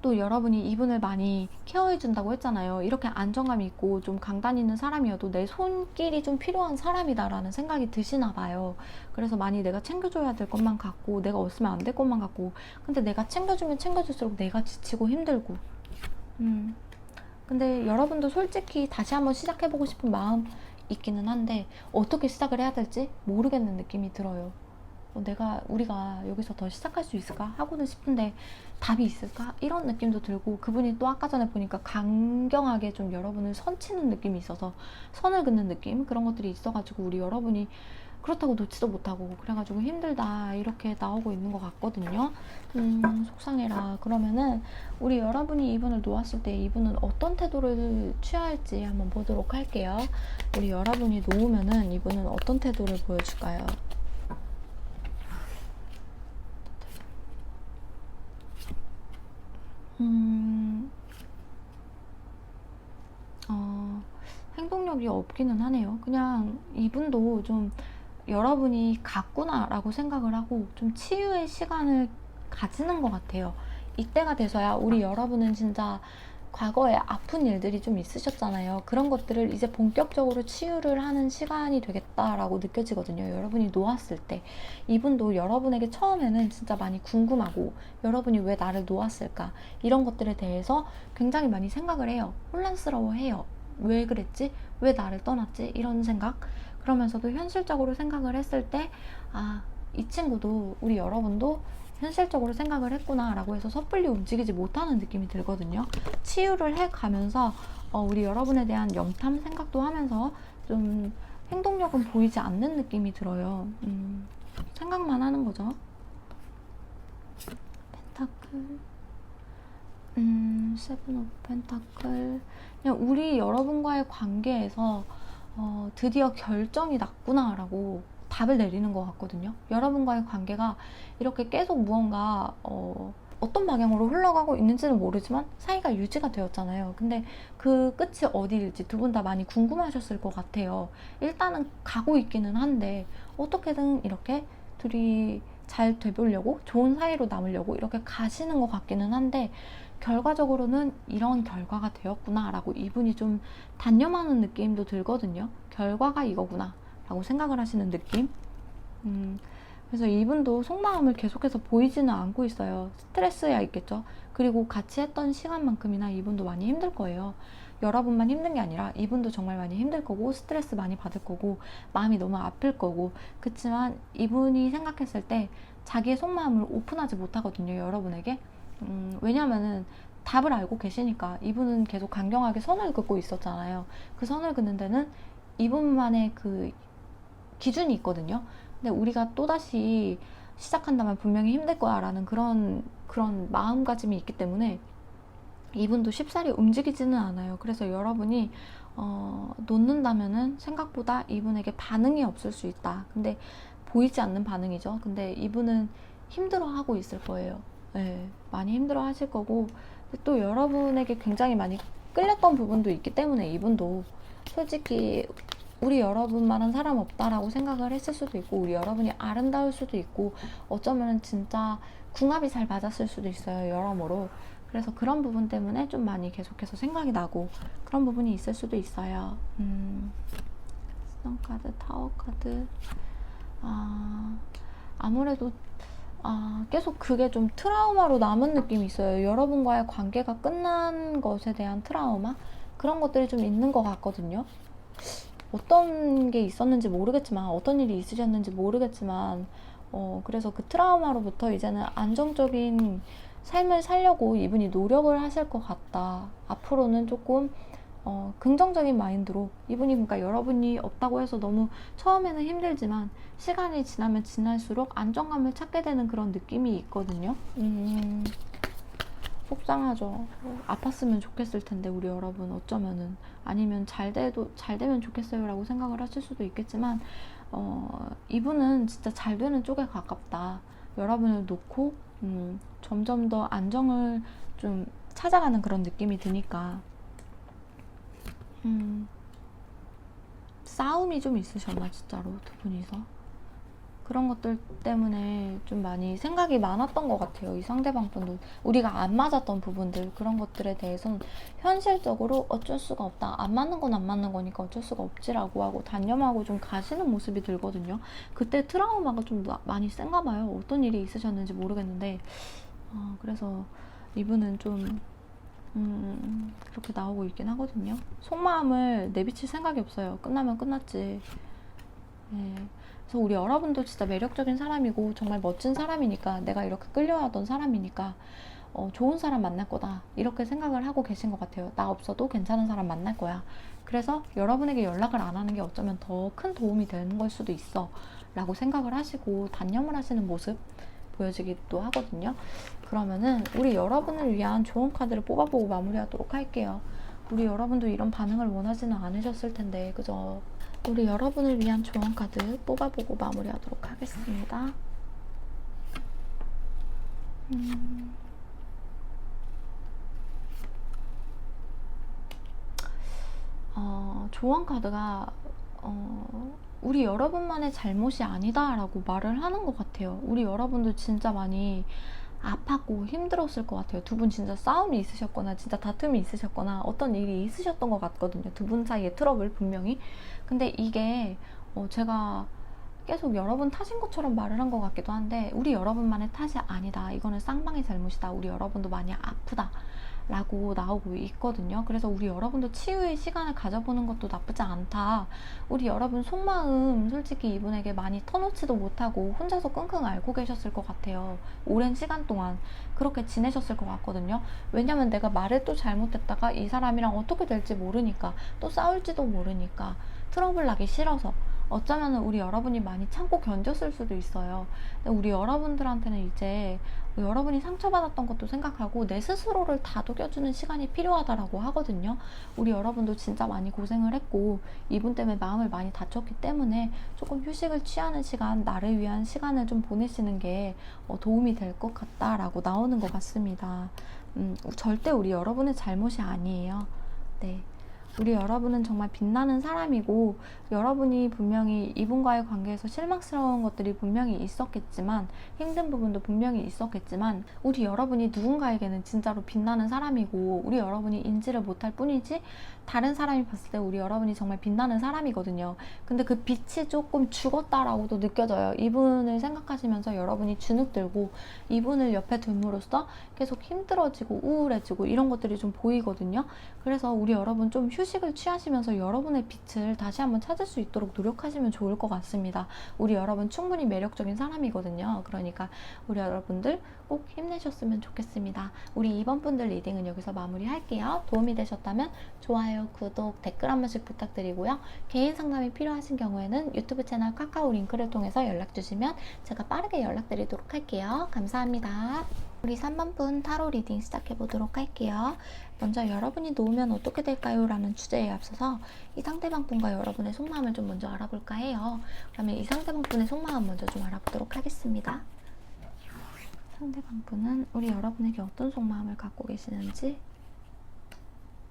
또 여러분이 이분을 많이 케어해준다고 했잖아요. 이렇게 안정감 있고 좀 강단 있는 사람이어도 내 손길이 좀 필요한 사람이다라는 생각이 드시나 봐요. 그래서 많이 내가 챙겨줘야 될 것만 같고, 내가 없으면 안 될 것만 같고, 근데 내가 챙겨주면 챙겨줄수록 내가 지치고 힘들고. 근데 여러분도 솔직히 다시 한번 시작해보고 싶은 마음 있기는 한데, 어떻게 시작을 해야 될지 모르겠는 느낌이 들어요. 우리가 여기서 더 시작할 수 있을까 하고는 싶은데 답이 있을까 이런 느낌도 들고, 그분이 또 아까 전에 보니까 강경하게 좀 여러분을 선치는 느낌이 있어서 선을 긋는 느낌, 그런 것들이 있어가지고 우리 여러분이 그렇다고 놓지도 못하고 그래가지고 힘들다 이렇게 나오고 있는 것 같거든요. 속상해라. 그러면은 우리 여러분이 이분을 놓았을 때 이분은 어떤 태도를 취할지 한번 보도록 할게요. 우리 여러분이 놓으면은 이분은 어떤 태도를 보여줄까요? 행동력이 없기는 하네요. 그냥 이분도 좀 여러분이 같구나 라고 생각을 하고 좀 치유의 시간을 가지는 것 같아요. 이때가 돼서야 우리 여러분은 진짜 과거에 아픈 일들이 좀 있으셨잖아요. 그런 것들을 이제 본격적으로 치유를 하는 시간이 되겠다라고 느껴지거든요. 여러분이 놓았을 때. 이분도 여러분에게 처음에는 진짜 많이 궁금하고, 여러분이 왜 나를 놓았을까, 이런 것들에 대해서 굉장히 많이 생각을 해요. 혼란스러워해요. 왜 그랬지? 왜 나를 떠났지? 이런 생각. 그러면서도 현실적으로 생각을 했을 때, 이 친구도, 우리 여러분도 현실적으로 생각을 했구나 라고 해서 섣불리 움직이지 못하는 느낌이 들거든요. 치유를 해가면서 우리 여러분에 대한 염탐 생각도 하면서 좀 행동력은 보이지 않는 느낌이 들어요. 생각만 하는 거죠. 펜타클, 세븐 오브 펜타클. 그냥 우리 여러분과의 관계에서 드디어 결정이 났구나 라고 답을 내리는 것 같거든요. 여러분과의 관계가 이렇게 계속 무언가 어떤 방향으로 흘러가고 있는지는 모르지만 사이가 유지가 되었잖아요. 근데 그 끝이 어디일지 두 분 다 많이 궁금하셨을 것 같아요. 일단은 가고 있기는 한데 어떻게든 이렇게 둘이 잘 되보려고, 좋은 사이로 남으려고 이렇게 가시는 것 같기는 한데, 결과적으로는 이런 결과가 되었구나 라고 이분이 좀 단념하는 느낌도 들거든요. 결과가 이거구나 라고 생각을 하시는 느낌. 그래서 이분도 속마음을 계속해서 보이지는 않고 있어요. 스트레스야 있겠죠. 그리고 같이 했던 시간만큼이나 이분도 많이 힘들 거예요. 여러분만 힘든 게 아니라 이분도 정말 많이 힘들 거고, 스트레스 많이 받을 거고, 마음이 너무 아플 거고. 그치만 이분이 생각했을 때 자기의 속마음을 오픈하지 못하거든요, 여러분에게. 왜냐면은 답을 알고 계시니까. 이분은 계속 강경하게 선을 긋고 있었잖아요. 그 선을 긋는 데는 이분만의 그 기준이 있거든요. 근데 우리가 또다시 시작한다면 분명히 힘들 거야 라는 그런 마음가짐이 있기 때문에 이분도 쉽사리 움직이지는 않아요. 그래서 여러분이 놓는다면은 생각보다 이분에게 반응이 없을 수 있다. 근데 보이지 않는 반응이죠. 근데 이분은 힘들어하고 있을 거예요. 네, 많이 힘들어 하실 거고, 또 여러분에게 굉장히 많이 끌렸던 부분도 있기 때문에 이분도 솔직히 우리 여러분만한 사람 없다라고 생각을 했을 수도 있고, 우리 여러분이 아름다울 수도 있고, 어쩌면 진짜 궁합이 잘 맞았을 수도 있어요, 여러모로. 그래서 그런 부분 때문에 좀 많이 계속해서 생각이 나고 그런 부분이 있을 수도 있어요. 스톤 카드, 타워 카드. 아무래도 계속 그게 좀 트라우마로 남은 느낌이 있어요. 여러분과의 관계가 끝난 것에 대한 트라우마? 그런 것들이 좀 있는 것 같거든요. 어떤 게 있었는지 모르겠지만, 어떤 일이 있으셨는지 모르겠지만, 그래서 그 트라우마로부터 이제는 안정적인 삶을 살려고 이분이 노력을 하실 것 같다. 앞으로는 조금 긍정적인 마인드로 이분이, 그러니까 여러분이 없다고 해서 너무 처음에는 힘들지만 시간이 지나면 지날수록 안정감을 찾게 되는 그런 느낌이 있거든요. 속상하죠. 아팠으면 좋겠을 텐데 우리 여러분, 어쩌면은. 아니면 잘 되면 좋겠어요 라고 생각을 하실 수도 있겠지만 이분은 진짜 잘 되는 쪽에 가깝다. 여러분을 놓고 점점 더 안정을 좀 찾아가는 그런 느낌이 드니까 싸움이 좀 있으셨나 진짜로 두 분이서. 그런 것들 때문에 좀 많이 생각이 많았던 것 같아요. 이 상대방 분도 우리가 안 맞았던 부분들, 그런 것들에 대해서는 현실적으로 어쩔 수가 없다. 안 맞는 건 안 맞는 거니까 어쩔 수가 없지라고 하고 단념하고 좀 가시는 모습이 들거든요. 그때 트라우마가 좀 많이 센가 봐요. 어떤 일이 있으셨는지 모르겠는데 그래서 이분은 좀 그렇게 나오고 있긴 하거든요. 속마음을 내비칠 생각이 없어요. 끝나면 끝났지. 네. 그래서 우리 여러분도 진짜 매력적인 사람이고 정말 멋진 사람이니까, 내가 이렇게 끌려하던 사람이니까 좋은 사람 만날 거다 이렇게 생각을 하고 계신 것 같아요. 나 없어도 괜찮은 사람 만날 거야. 그래서 여러분에게 연락을 안 하는 게 어쩌면 더 큰 도움이 되는 걸 수도 있어 라고 생각을 하시고 단념을 하시는 모습 보여지기도 하거든요. 그러면은 우리 여러분을 위한 좋은 카드를 뽑아보고 마무리하도록 할게요. 우리 여러분도 이런 반응을 원하지는 않으셨을 텐데, 그죠? 우리 여러분을 위한 좋은 카드 뽑아보고 마무리하도록 하겠습니다. 조언 카드가 우리 여러분만의 잘못이 아니다 라고 말을 하는 것 같아요. 우리 여러분도 진짜 많이 아팠고 힘들었을 것 같아요. 두 분 진짜 싸움이 있으셨거나 진짜 다툼이 있으셨거나 어떤 일이 있으셨던 것 같거든요. 두 분 사이의 트러블 분명히. 근데 이게 제가 계속 여러분 탓인 것처럼 말을 한 것 같기도 한데, 우리 여러분만의 탓이 아니다. 이거는 쌍방의 잘못이다. 우리 여러분도 많이 아프다 라고 나오고 있거든요. 그래서 우리 여러분도 치유의 시간을 가져보는 것도 나쁘지 않다. 우리 여러분 속마음 솔직히 이분에게 많이 터놓지도 못하고 혼자서 끙끙 앓고 계셨을 것 같아요. 오랜 시간 동안 그렇게 지내셨을 것 같거든요. 왜냐면 내가 말을 또 잘못했다가 이 사람이랑 어떻게 될지 모르니까, 또 싸울지도 모르니까, 트러블 나기 싫어서 어쩌면 우리 여러분이 많이 참고 견뎠을 수도 있어요. 근데 우리 여러분들한테는 이제 여러분이 상처받았던 것도 생각하고 내 스스로를 다독여주는 시간이 필요하다라고 하거든요. 우리 여러분도 진짜 많이 고생을 했고 이분 때문에 마음을 많이 다쳤기 때문에 조금 휴식을 취하는 시간, 나를 위한 시간을 좀 보내시는 게 도움이 될 것 같다라고 나오는 것 같습니다. 절대 우리 여러분의 잘못이 아니에요. 네. 우리 여러분은 정말 빛나는 사람이고, 여러분이 분명히 이분과의 관계에서 실망스러운 것들이 분명히 있었겠지만, 힘든 부분도 분명히 있었겠지만, 우리 여러분이 누군가에게는 진짜로 빛나는 사람이고, 우리 여러분이 인지를 못할 뿐이지 다른 사람이 봤을 때 우리 여러분이 정말 빛나는 사람이거든요. 근데 그 빛이 조금 죽었다라고도 느껴져요. 이분을 생각하시면서 여러분이 주눅들고 이분을 옆에 둠으로써 계속 힘들어지고 우울해지고 이런 것들이 좀 보이거든요. 그래서 우리 여러분 좀 휴식을 취하시면서 여러분의 빛을 다시 한번 찾을 수 있도록 노력하시면 좋을 것 같습니다. 우리 여러분 충분히 매력적인 사람이거든요. 그러니까 우리 여러분들 꼭 힘내셨으면 좋겠습니다. 우리 이번 분들 리딩은 여기서 마무리할게요. 도움이 되셨다면 좋아요, 구독, 댓글 한 번씩 부탁드리고요. 개인 상담이 필요하신 경우에는 유튜브 채널 카카오 링크를 통해서 연락 주시면 제가 빠르게 연락드리도록 할게요. 감사합니다. 우리 3번 분 타로 리딩 시작해 보도록 할게요. 먼저 여러분이 놓으면 어떻게 될까요? 라는 주제에 앞서서 이 상대방 분과 여러분의 속마음을 좀 먼저 알아볼까 해요. 그러면 이 상대방 분의 속마음 먼저 좀 알아보도록 하겠습니다. 상대방 분은 우리 여러분에게 어떤 속마음을 갖고 계시는지.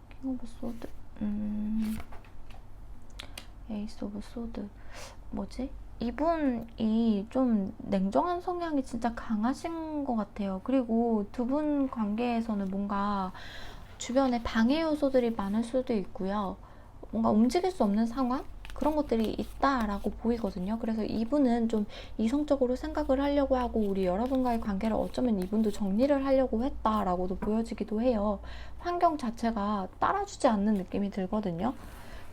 킹 오브 소드, 에이스 오브 소드. 뭐지? 이분이 좀 냉정한 성향이 진짜 강하신 것 같아요. 그리고 두 분 관계에서는 뭔가 주변에 방해 요소들이 많을 수도 있고요. 뭔가 움직일 수 없는 상황? 그런 것들이 있다라고 보이거든요. 그래서 이분은 좀 이성적으로 생각을 하려고 하고 우리 여러분과의 관계를 어쩌면 이분도 정리를 하려고 했다라고도 보여지기도 해요. 환경 자체가 따라주지 않는 느낌이 들거든요.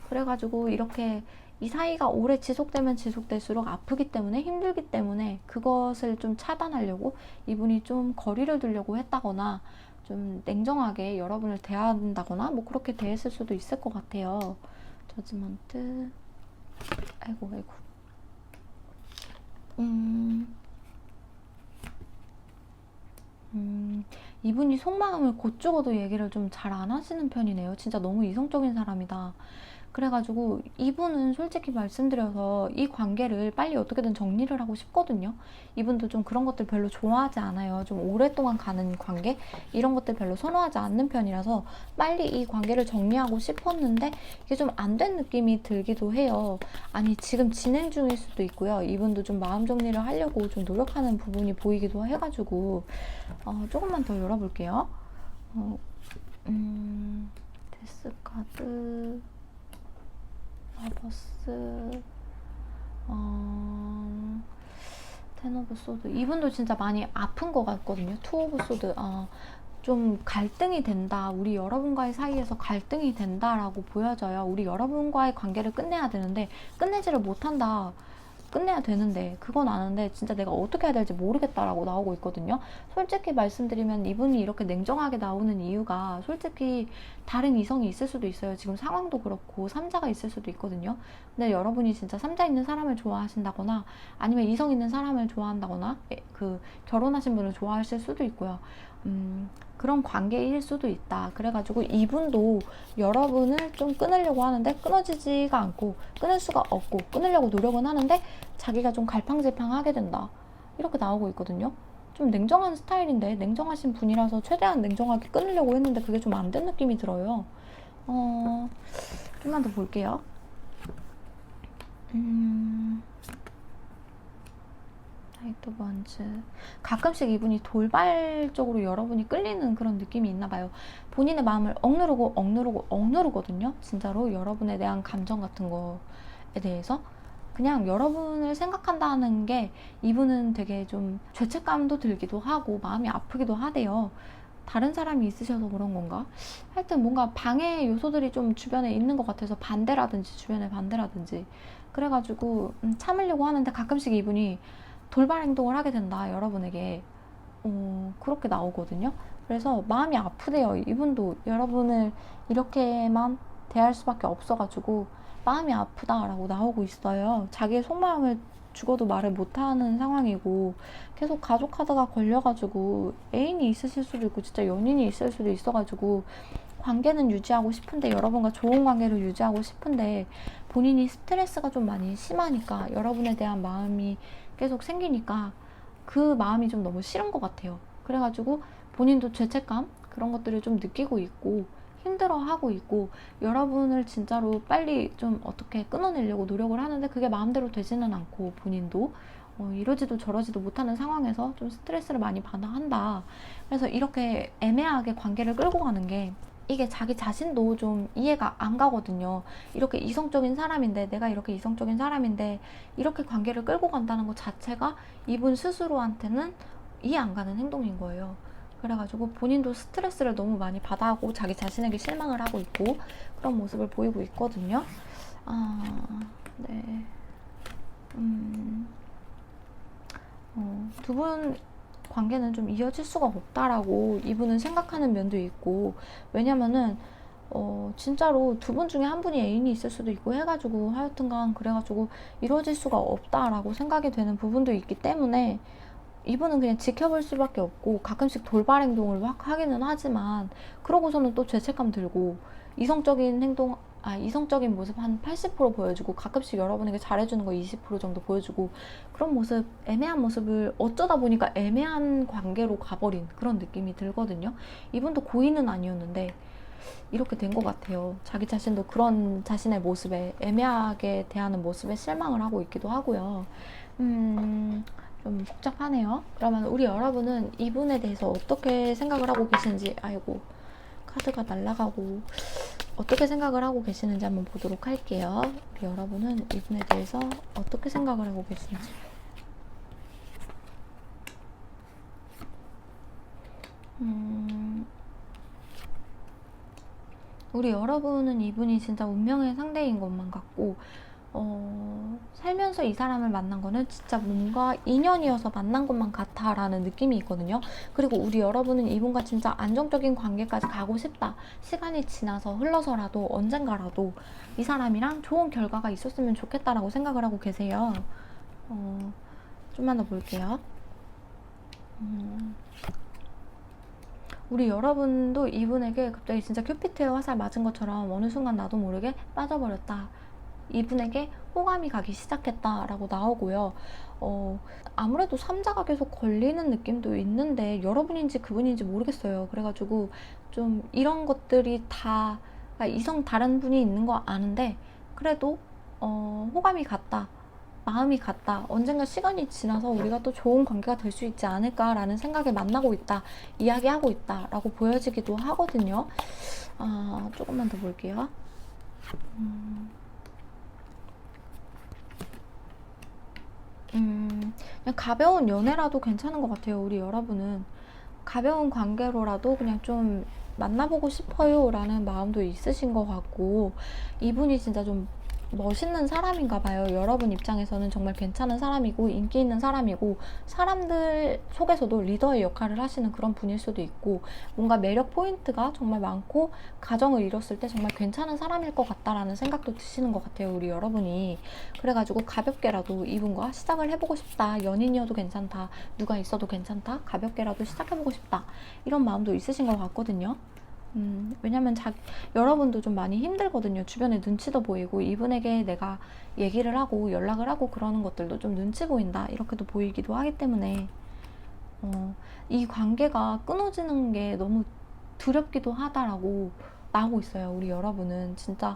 그래가지고 이렇게 이 사이가 오래 지속되면 지속될수록 아프기 때문에, 힘들기 때문에 그것을 좀 차단하려고 이분이 좀 거리를 두려고 했다거나 좀 냉정하게 여러분을 대한다거나 뭐 그렇게 대했을 수도 있을 것 같아요. 저지먼트. 아이고. 이분이 속마음을 곧 죽어도 얘기를 좀 잘 안 하시는 편이네요. 진짜 너무 이성적인 사람이다. 그래가지고 이분은 솔직히 말씀드려서 이 관계를 빨리 어떻게든 정리를 하고 싶거든요. 이분도 좀 그런 것들 별로 좋아하지 않아요. 좀 오랫동안 가는 관계? 이런 것들 별로 선호하지 않는 편이라서 빨리 이 관계를 정리하고 싶었는데 이게 좀 안 된 느낌이 들기도 해요. 아니, 지금 진행 중일 수도 있고요. 이분도 좀 마음 정리를 하려고 좀 노력하는 부분이 보이기도 해가지고 조금만 더 열어볼게요. 데스 카드, 러버스, 텐 오브 소드. 이분도 진짜 많이 아픈 것 같거든요. 투 오브 소드. 좀 갈등이 된다. 우리 여러분과의 사이에서 갈등이 된다라고 보여져요. 우리 여러분과의 관계를 끝내야 되는데 끝내지를 못한다. 끝내야 되는데 그건 아는데 진짜 내가 어떻게 해야 될지 모르겠다라고 나오고 있거든요. 솔직히 말씀드리면 이분이 이렇게 냉정하게 나오는 이유가 솔직히 다른 이성이 있을 수도 있어요. 지금 상황도 그렇고 3자가 있을 수도 있거든요. 근데 여러분이 진짜 3자 있는 사람을 좋아하신다거나 아니면 이성 있는 사람을 좋아한다거나 그 결혼하신 분을 좋아하실 수도 있고요. 그런 관계일 수도 있다. 그래가지고 이분도 여러분을 좀 끊으려고 하는데 끊어지지가 않고 끊을 수가 없고 끊으려고 노력은 하는데 자기가 좀 갈팡질팡하게 된다. 이렇게 나오고 있거든요. 좀 냉정한 스타일인데 냉정하신 분이라서 최대한 냉정하게 끊으려고 했는데 그게 좀 안 된 느낌이 들어요. 좀만 더 볼게요. 나이트 번즈. 가끔씩 이분이 돌발적으로 여러분이 끌리는 그런 느낌이 있나 봐요. 본인의 마음을 억누르거든요. 진짜로 여러분에 대한 감정 같은 거에 대해서 그냥 여러분을 생각한다는 게 이분은 되게 좀 죄책감도 들기도 하고 마음이 아프기도 하대요. 다른 사람이 있으셔서 그런 건가? 하여튼 뭔가 방해 요소들이 좀 주변에 있는 것 같아서 주변에 반대라든지 그래가지고 참으려고 하는데 가끔씩 이분이 돌발 행동을 하게 된다, 여러분에게. 그렇게 나오거든요. 그래서 마음이 아프대요. 이분도 여러분을 이렇게만 대할 수밖에 없어가지고 마음이 아프다라고 나오고 있어요. 자기의 속마음을 죽어도 말을 못하는 상황이고 계속 가족 카드가 걸려가지고 애인이 있으실 수도 있고 진짜 연인이 있을 수도 있어가지고 관계는 유지하고 싶은데 여러분과 좋은 관계를 유지하고 싶은데 본인이 스트레스가 좀 많이 심하니까 여러분에 대한 마음이 계속 생기니까 그 마음이 좀 너무 싫은 것 같아요. 그래가지고 본인도 죄책감 그런 것들을 좀 느끼고 있고 힘들어하고 있고 여러분을 진짜로 빨리 좀 어떻게 끊어내려고 노력을 하는데 그게 마음대로 되지는 않고 본인도 이러지도 저러지도 못하는 상황에서 좀 스트레스를 많이 받아 한다. 그래서 이렇게 애매하게 관계를 끌고 가는 게 이게 자기 자신도 좀 이해가 안 가거든요. 이렇게 이성적인 사람인데 내가 이렇게 이성적인 사람인데 이렇게 관계를 끌고 간다는 것 자체가 이분 스스로한테는 이해 안 가는 행동인 거예요. 그래가지고 본인도 스트레스를 너무 많이 받아하고 자기 자신에게 실망을 하고 있고 그런 모습을 보이고 있거든요. 네. 두 분 관계는 좀 이어질 수가 없다라고 이분은 생각하는 면도 있고 왜냐면은 진짜로 두 분 중에 한 분이 애인이 있을 수도 있고 해가지고 하여튼간 그래가지고 이루어질 수가 없다라고 생각이 되는 부분도 있기 때문에 이분은 그냥 지켜볼 수밖에 없고 가끔씩 돌발 행동을 막 하기는 하지만 그러고서는 또 죄책감 들고 이성적인 모습 한 80% 보여주고 가끔씩 여러분에게 잘해주는 거 20% 정도 보여주고 그런 모습, 애매한 모습을 어쩌다 보니까 애매한 관계로 가버린 그런 느낌이 들거든요. 이분도 고의는 아니었는데 이렇게 된 것 같아요. 자기 자신도 그런 자신의 모습에 애매하게 대하는 모습에 실망을 하고 있기도 하고요. 좀 복잡하네요. 그러면 우리 여러분은 이분에 대해서 어떻게 생각을 하고 계시는지, 아이고 카드가 날아가고 어떻게 생각을 하고 계시는지 한번 보도록 할게요. 우리 여러분은 이분에 대해서 어떻게 생각을 하고 계신지. 우리 여러분은 이분이 진짜 운명의 상대인 것만 같고 살면서 이 사람을 만난 거는 진짜 뭔가 인연이어서 만난 것만 같아 라는 느낌이 있거든요. 그리고 우리 여러분은 이분과 진짜 안정적인 관계까지 가고 싶다. 시간이 지나서 흘러서라도 언젠가라도 이 사람이랑 좋은 결과가 있었으면 좋겠다라고 생각을 하고 계세요. 좀만 더 볼게요. 우리 여러분도 이분에게 갑자기 진짜 큐피트의 화살 맞은 것처럼 어느 순간 나도 모르게 빠져버렸다. 이분에게 호감이 가기 시작했다라고 나오고요. 아무래도 3자가 계속 걸리는 느낌도 있는데 여러분인지 그분인지 모르겠어요. 그래가지고 좀 이런 것들이 다 이성 다른 분이 있는 거 아는데 그래도 호감이 같다. 마음이 같다. 언젠가 시간이 지나서 우리가 또 좋은 관계가 될 수 있지 않을까라는 생각에 만나고 있다. 이야기하고 있다. 라고 보여지기도 하거든요. 조금만 더 볼게요. 그냥 가벼운 연애라도 괜찮은 것 같아요. 우리 여러분은 가벼운 관계로라도 그냥 좀 만나보고 싶어요 라는 마음도 있으신 것 같고, 이분이 진짜 좀 멋있는 사람인가 봐요. 여러분 입장에서는 정말 괜찮은 사람이고 인기 있는 사람이고 사람들 속에서도 리더의 역할을 하시는 그런 분일 수도 있고, 뭔가 매력 포인트가 정말 많고 가정을 이뤘을 때 정말 괜찮은 사람일 것 같다라는 생각도 드시는 것 같아요. 우리 여러분이. 그래가지고 가볍게라도 이분과 시작을 해보고 싶다. 연인이어도 괜찮다. 누가 있어도 괜찮다. 가볍게라도 시작해보고 싶다. 이런 마음도 있으신 것 같거든요. 왜냐면 여러분도 좀 많이 힘들거든요. 주변에 눈치도 보이고 이분에게 내가 얘기를 하고 연락을 하고 그러는 것들도 좀 눈치 보인다 이렇게도 보이기도 하기 때문에 이 관계가 끊어지는 게 너무 두렵기도 하다라고 나오고 있어요. 우리 여러분은 진짜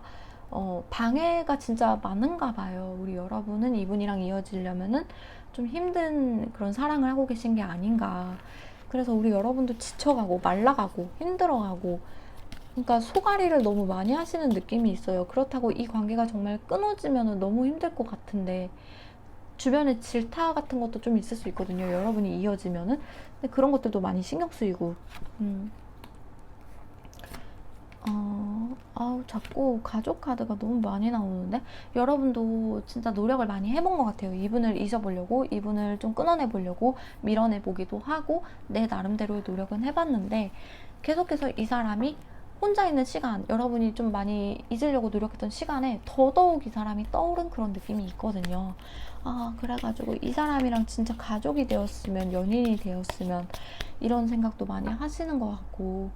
방해가 진짜 많은가 봐요. 우리 여러분은 이분이랑 이어지려면은 좀 힘든 그런 사랑을 하고 계신 게 아닌가. 그래서 우리 여러분도 지쳐가고 말라가고 힘들어가고, 그러니까 소가리를 너무 많이 하시는 느낌이 있어요. 그렇다고 이 관계가 정말 끊어지면 너무 힘들 것 같은데 주변에 질타 같은 것도 좀 있을 수 있거든요. 여러분이 이어지면은. 근데 그런 것들도 많이 신경 쓰이고. 자꾸 가족 카드가 너무 많이 나오는데 여러분도 진짜 노력을 많이 해본 것 같아요. 이분을 잊어보려고, 이분을 좀 끊어내보려고 밀어내보기도 하고 내 나름대로의 노력은 해봤는데 계속해서 이 사람이 혼자 있는 시간, 여러분이 좀 많이 잊으려고 노력했던 시간에 더더욱 이 사람이 떠오른 그런 느낌이 있거든요. 그래가지고 이 사람이랑 진짜 가족이 되었으면, 연인이 되었으면 이런 생각도 많이 하시는 것 같고,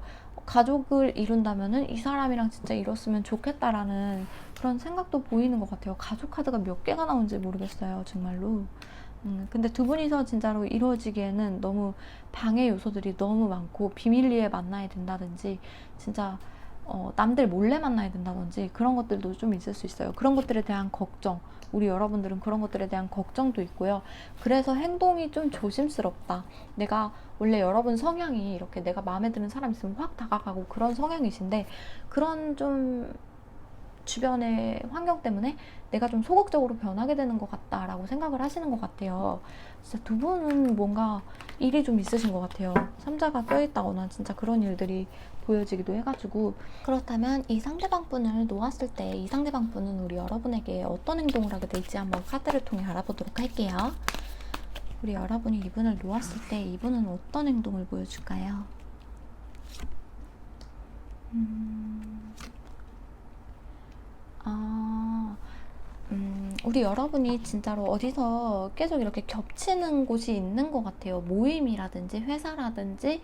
가족을 이룬다면은 이 사람이랑 진짜 이뤘으면 좋겠다라는 그런 생각도 보이는 것 같아요. 가족 카드가 몇 개가 나온지 모르겠어요, 정말로. 근데 두 분이서 진짜로 이루어지기에는 너무 방해 요소들이 너무 많고, 비밀리에 만나야 된다든지 진짜 남들 몰래 만나야 된다든지 그런 것들도 좀 있을 수 있어요. 그런 것들에 대한 걱정, 우리 여러분들은 그런 것들에 대한 걱정도 있고요. 그래서 행동이 좀 조심스럽다. 내가 원래 여러분 성향이 이렇게 내가 마음에 드는 사람 있으면 확 다가가고 그런 성향이신데, 그런 좀 주변의 환경 때문에 내가 좀 소극적으로 변하게 되는 것 같다라고 생각을 하시는 것 같아요. 진짜 두 분은 뭔가 일이 좀 있으신 것 같아요. 삼자가 껴있다거나 진짜 그런 일들이 보여지기도 해가지고. 그렇다면 이 상대방 분을 놓았을 때 이 상대방 분은 우리 여러분에게 어떤 행동을 하게 될지 한번 카드를 통해 알아보도록 할게요. 우리 여러분이 이분을 놓았을 때 이분은 어떤 행동을 보여줄까요? 우리 여러분이 진짜로 어디서 계속 이렇게 겹치는 곳이 있는 것 같아요. 모임이라든지 회사라든지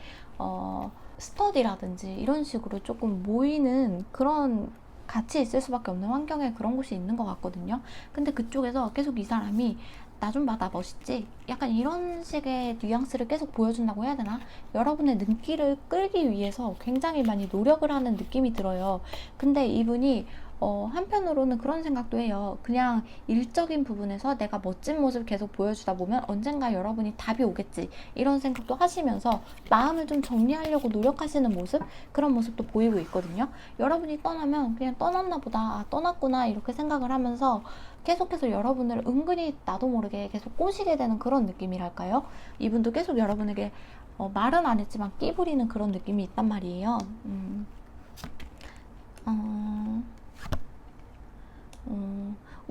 스터디라든지 이런 식으로 조금 모이는 그런, 같이 있을 수밖에 없는 환경에 그런 곳이 있는 것 같거든요. 근데 그쪽에서 계속 이 사람이 나 좀 봐, 나 멋있지? 약간 이런 식의 뉘앙스를 계속 보여준다고 해야 되나? 여러분의 눈길을 끌기 위해서 굉장히 많이 노력을 하는 느낌이 들어요. 근데 이분이 한편으로는 그런 생각도 해요. 그냥 일적인 부분에서 내가 멋진 모습을 계속 보여주다 보면 언젠가 여러분이 답이 오겠지, 이런 생각도 하시면서 마음을 좀 정리하려고 노력하시는 모습, 그런 모습도 보이고 있거든요. 여러분이 떠나면 그냥 떠났나 보다, 떠났구나 이렇게 생각을 하면서 계속해서 여러분을 은근히 나도 모르게 계속 꼬시게 되는 그런 느낌이랄까요? 이분도 계속 여러분에게 말은 안 했지만 끼 부리는 그런 느낌이 있단 말이에요.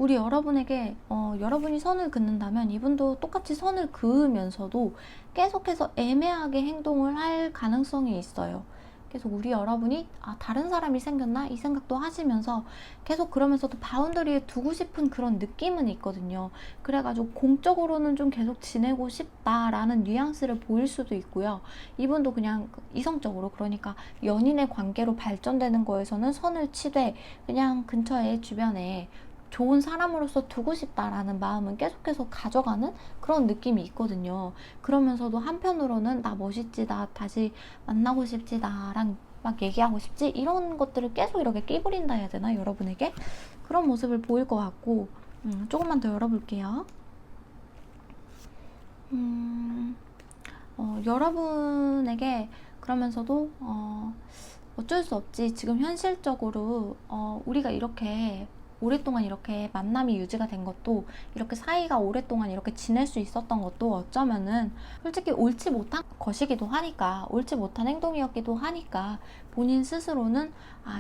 우리 여러분에게 여러분이 선을 긋는다면 이분도 똑같이 선을 그으면서도 계속해서 애매하게 행동을 할 가능성이 있어요. 계속 우리 여러분이 다른 사람이 생겼나? 이 생각도 하시면서 계속 그러면서도 바운더리에 두고 싶은 그런 느낌은 있거든요. 그래가지고 공적으로는 좀 계속 지내고 싶다라는 뉘앙스를 보일 수도 있고요. 이분도 그냥 이성적으로, 그러니까 연인의 관계로 발전되는 거에서는 선을 치되 그냥 근처에 주변에 좋은 사람으로서 두고 싶다라는 마음은 계속해서 가져가는 그런 느낌이 있거든요. 그러면서도 한편으로는 나 멋있지, 나 다시 만나고 싶지, 나랑 막 얘기하고 싶지, 이런 것들을 계속 이렇게 끼부린다 해야 되나, 여러분에게? 그런 모습을 보일 것 같고, 조금만 더 열어볼게요. 여러분에게 그러면서도 어쩔 수 없지, 지금 현실적으로 우리가 이렇게 오랫동안 이렇게 만남이 유지가 된 것도, 이렇게 사이가 오랫동안 이렇게 지낼 수 있었던 것도 어쩌면은 솔직히 옳지 못한 것이기도 하니까, 옳지 못한 행동이었기도 하니까 본인 스스로는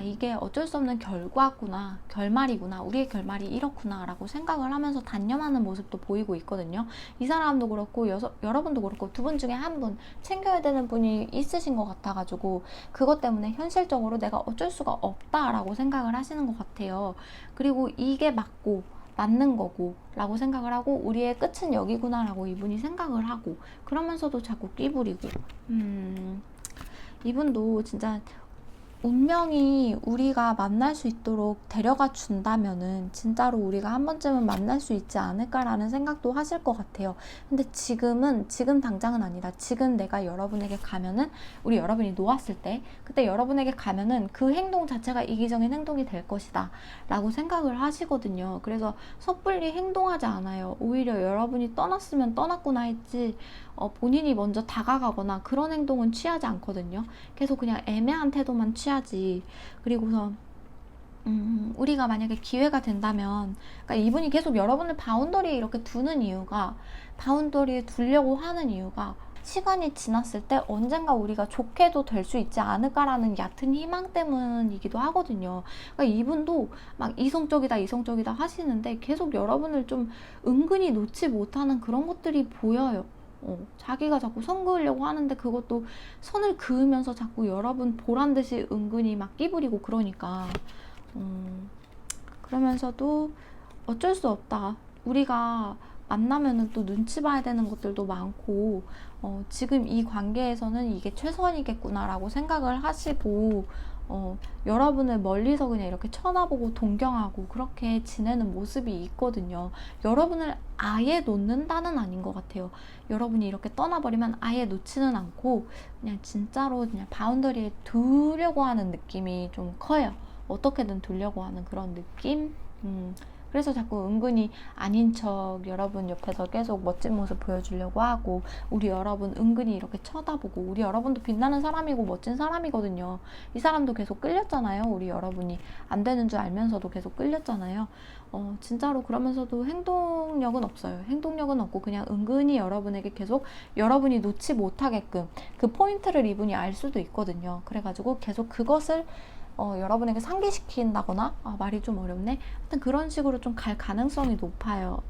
이게 어쩔 수 없는 결과구나, 결말이구나, 우리의 결말이 이렇구나 라고 생각을 하면서 단념하는 모습도 보이고 있거든요. 이 사람도 그렇고 여러분도 그렇고 두 분 중에 한 분 챙겨야 되는 분이 있으신 것 같아가지고 그것 때문에 현실적으로 내가 어쩔 수가 없다라고 생각을 하시는 것 같아요. 그리고 이게 맞는 거고 라고 생각을 하고, 우리의 끝은 여기구나 라고 이분이 생각을 하고, 그러면서도 자꾸 끼부리고, 이분도 진짜 운명이 우리가 만날 수 있도록 데려가 준다면은 진짜로 우리가 한 번쯤은 만날 수 있지 않을까라는 생각도 하실 것 같아요. 근데 지금 당장은 아니다. 지금 내가 여러분에게 가면은, 우리 여러분이 놓았을 때, 그때 여러분에게 가면은 그 행동 자체가 이기적인 행동이 될 것이다 라고 생각을 하시거든요. 그래서 섣불리 행동하지 않아요. 오히려 여러분이 떠났으면 떠났구나 했지 본인이 먼저 다가가거나 그런 행동은 취하지 않거든요. 계속 그냥 애매한 태도만 취하지. 그리고서 우리가 만약에 기회가 된다면, 그러니까 이분이 계속 여러분을 바운더리에 이렇게 두는 이유가, 바운더리에 두려고 하는 이유가 시간이 지났을 때 언젠가 우리가 좋게도 될 수 있지 않을까라는 얕은 희망 때문이기도 하거든요. 그러니까 이분도 막 이성적이다 하시는데 계속 여러분을 좀 은근히 놓지 못하는 그런 것들이 보여요. 자기가 자꾸 선 그으려고 하는데 그것도 선을 그으면서 자꾸 여러분 보란 듯이 은근히 막 끼부리고, 그러니까 그러면서도 어쩔 수 없다. 우리가 만나면은 또 눈치 봐야 되는 것들도 많고, 지금 이 관계에서는 이게 최선이겠구나라고 생각을 하시고, 여러분을 멀리서 그냥 이렇게 쳐다보고 동경하고 그렇게 지내는 모습이 있거든요. 여러분을 아예 놓는다는 아닌 것 같아요. 여러분이 이렇게 떠나버리면 아예 놓지는 않고 그냥 진짜로 그냥 바운더리에 두려고 하는 느낌이 좀 커요. 어떻게든 두려고 하는 그런 느낌? 그래서 자꾸 은근히 아닌 척 여러분 옆에서 계속 멋진 모습 보여주려고 하고, 우리 여러분 은근히 이렇게 쳐다보고, 우리 여러분도 빛나는 사람이고 멋진 사람이거든요. 이 사람도 계속 끌렸잖아요. 우리 여러분이 안 되는 줄 알면서도 계속 끌렸잖아요. 진짜로 그러면서도 행동력은 없어요. 행동력은 없고 그냥 은근히 여러분에게 계속 여러분이 놓지 못하게끔 그 포인트를 이분이 알 수도 있거든요. 그래가지고 계속 그것을 여러분에게 상기시킨다거나, 말이 좀 어렵네. 하여튼 그런 식으로 좀 갈 가능성이 높아요.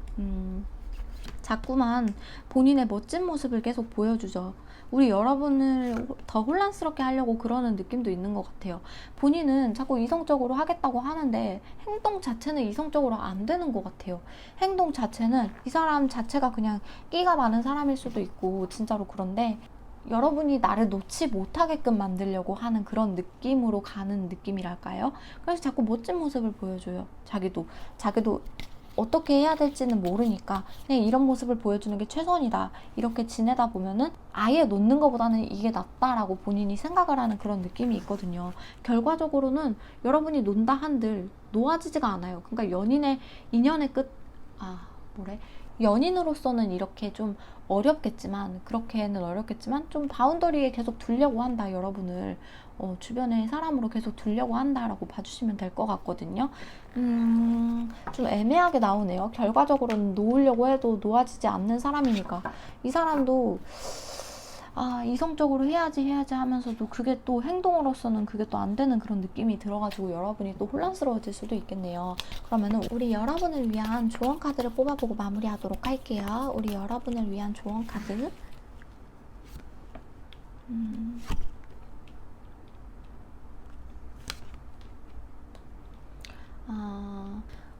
자꾸만 본인의 멋진 모습을 계속 보여주죠. 우리 여러분을 더 혼란스럽게 하려고 그러는 느낌도 있는 것 같아요. 본인은 자꾸 이성적으로 하겠다고 하는데 행동 자체는 이성적으로 안 되는 것 같아요. 행동 자체는 이 사람 자체가 그냥 끼가 많은 사람일 수도 있고 진짜로 그런데, 여러분이 나를 놓지 못하게끔 만들려고 하는 그런 느낌으로 가는 느낌이랄까요? 그래서 자꾸 멋진 모습을 보여줘요. 자기도 어떻게 해야 될지는 모르니까 그냥 이런 모습을 보여주는 게 최선이다. 이렇게 지내다 보면은 아예 놓는 것보다는 이게 낫다라고 본인이 생각을 하는 그런 느낌이 있거든요. 결과적으로는 여러분이 논다 한들 놓아지지가 않아요. 그러니까 인연의 끝, 연인으로서는 이렇게 좀 그렇게는 어렵겠지만 좀 바운더리에 계속 두려고 한다. 여러분을 주변의 사람으로 계속 두려고 한다라고 봐주시면 될 것 같거든요. 좀 애매하게 나오네요. 결과적으로는 놓으려고 해도 놓아지지 않는 사람이니까 이 사람도 이성적으로 해야지 하면서도 그게 또 행동으로서는 그게 또 안 되는 그런 느낌이 들어가지고 여러분이 또 혼란스러워질 수도 있겠네요. 그러면은 우리 여러분을 위한 조언 카드를 뽑아보고 마무리하도록 할게요. 우리 여러분을 위한 조언 카드.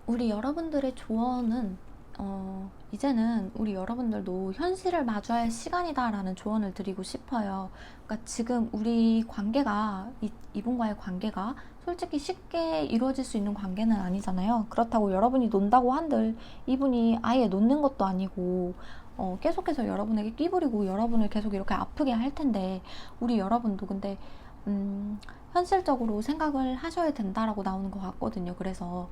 우리 여러분들의 조언은 이제는 우리 여러분들도 현실을 마주할 시간이다라는 조언을 드리고 싶어요. 그러니까 지금 우리 관계가 이분과의 관계가 솔직히 쉽게 이루어질 수 있는 관계는 아니잖아요. 그렇다고 여러분이 논다고 한들 이분이 아예 놓는 것도 아니고 계속해서 여러분에게 끼부리고 여러분을 계속 이렇게 아프게 할 텐데 우리 여러분도 근데 현실적으로 생각을 하셔야 된다라고 나오는 것 같거든요. 그래서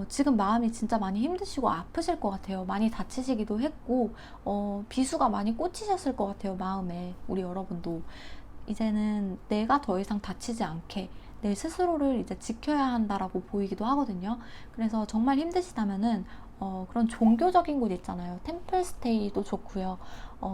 지금 마음이 진짜 많이 힘드시고 아프실 것 같아요. 많이 다치시기도 했고 비수가 많이 꽂히셨을 것 같아요. 마음에. 우리 여러분도 이제는 내가 더 이상 다치지 않게 내 스스로를 이제 지켜야 한다라고 보이기도 하거든요. 그래서 정말 힘드시다면은 그런 종교적인 곳 있잖아요. 템플스테이도 좋고요.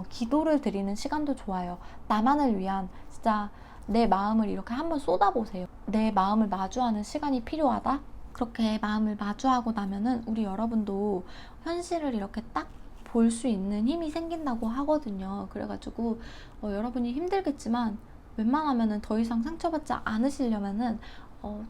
기도를 드리는 시간도 좋아요. 나만을 위한 진짜 내 마음을 이렇게 한번 쏟아보세요. 내 마음을 마주하는 시간이 필요하다? 그렇게 마음을 마주하고 나면은 우리 여러분도 현실을 이렇게 딱 볼 수 있는 힘이 생긴다고 하거든요. 그래가지고 여러분이 힘들겠지만 웬만하면은 더 이상 상처받지 않으시려면은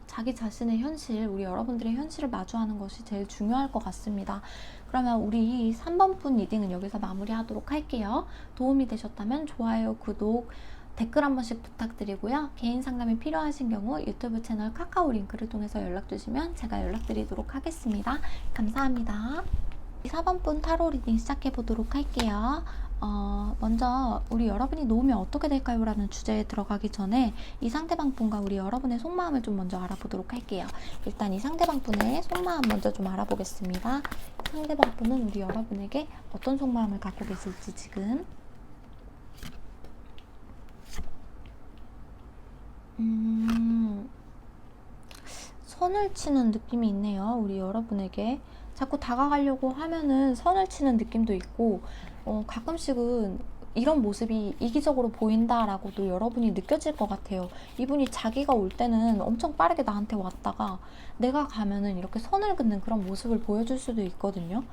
자기 자신의 현실, 우리 여러분들의 현실을 마주하는 것이 제일 중요할 것 같습니다. 그러면 우리 3번 분 리딩은 여기서 마무리하도록 할게요. 도움이 되셨다면 좋아요, 구독, 댓글 한 번씩 부탁드리고요. 개인 상담이 필요하신 경우 유튜브 채널 카카오 링크를 통해서 연락 주시면 제가 연락드리도록 하겠습니다. 감사합니다. 4번 분 타로 리딩 시작해 보도록 할게요. 먼저 우리 여러분이 놓으면 어떻게 될까요? 라는 주제에 들어가기 전에 이 상대방 분과 우리 여러분의 속마음을 좀 먼저 알아보도록 할게요. 일단 이 상대방 분의 속마음 먼저 좀 알아보겠습니다. 상대방 분은 우리 여러분에게 어떤 속마음을 갖고 계실지 지금 선을 치는 느낌이 있네요. 우리 여러분에게 자꾸 다가가려고 하면은 선을 치는 느낌도 있고 가끔씩은 이런 모습이 이기적으로 보인다라고도 여러분이 느껴질 것 같아요. 이분이 자기가 올 때는 엄청 빠르게 나한테 왔다가 내가 가면은 이렇게 선을 긋는 그런 모습을 보여줄 수도 있거든요.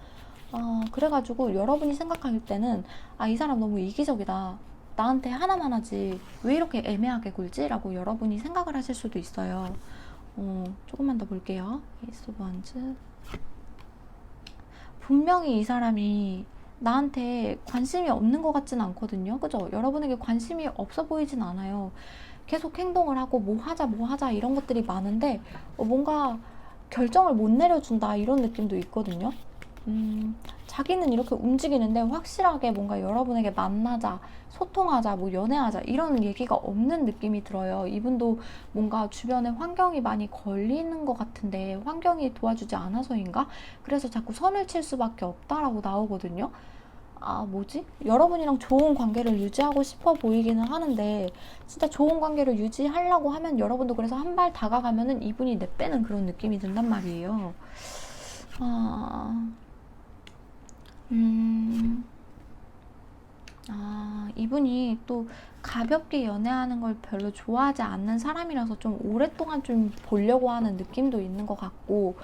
그래가지고 여러분이 생각할 때는 이 사람 너무 이기적이다. 나한테 하나만 하지 왜 이렇게 애매하게 굴지? 라고 여러분이 생각을 하실 수도 있어요. 조금만 더 볼게요. 에이스 오브 원즈. 분명히 이 사람이 나한테 관심이 없는 것 같진 않거든요. 그죠? 여러분에게 관심이 없어 보이진 않아요. 계속 행동을 하고 뭐 하자 이런 것들이 많은데 뭔가 결정을 못 내려준다 이런 느낌도 있거든요. 자기는 이렇게 움직이는데 확실하게 뭔가 여러분에게 만나자, 소통하자, 뭐 연애하자 이런 얘기가 없는 느낌이 들어요. 이분도 뭔가 주변에 환경이 많이 걸리는 것 같은데 환경이 도와주지 않아서인가? 그래서 자꾸 선을 칠 수밖에 없다라고 나오거든요. 뭐지? 여러분이랑 좋은 관계를 유지하고 싶어 보이기는 하는데 진짜 좋은 관계를 유지하려고 하면 여러분도 그래서 한 발 다가가면은 이분이 내빼는 그런 느낌이 든단 말이에요. 이분이 또 가볍게 연애하는 걸 별로 좋아하지 않는 사람이라서 좀 오랫동안 좀 보려고 하는 느낌도 있는 것 같고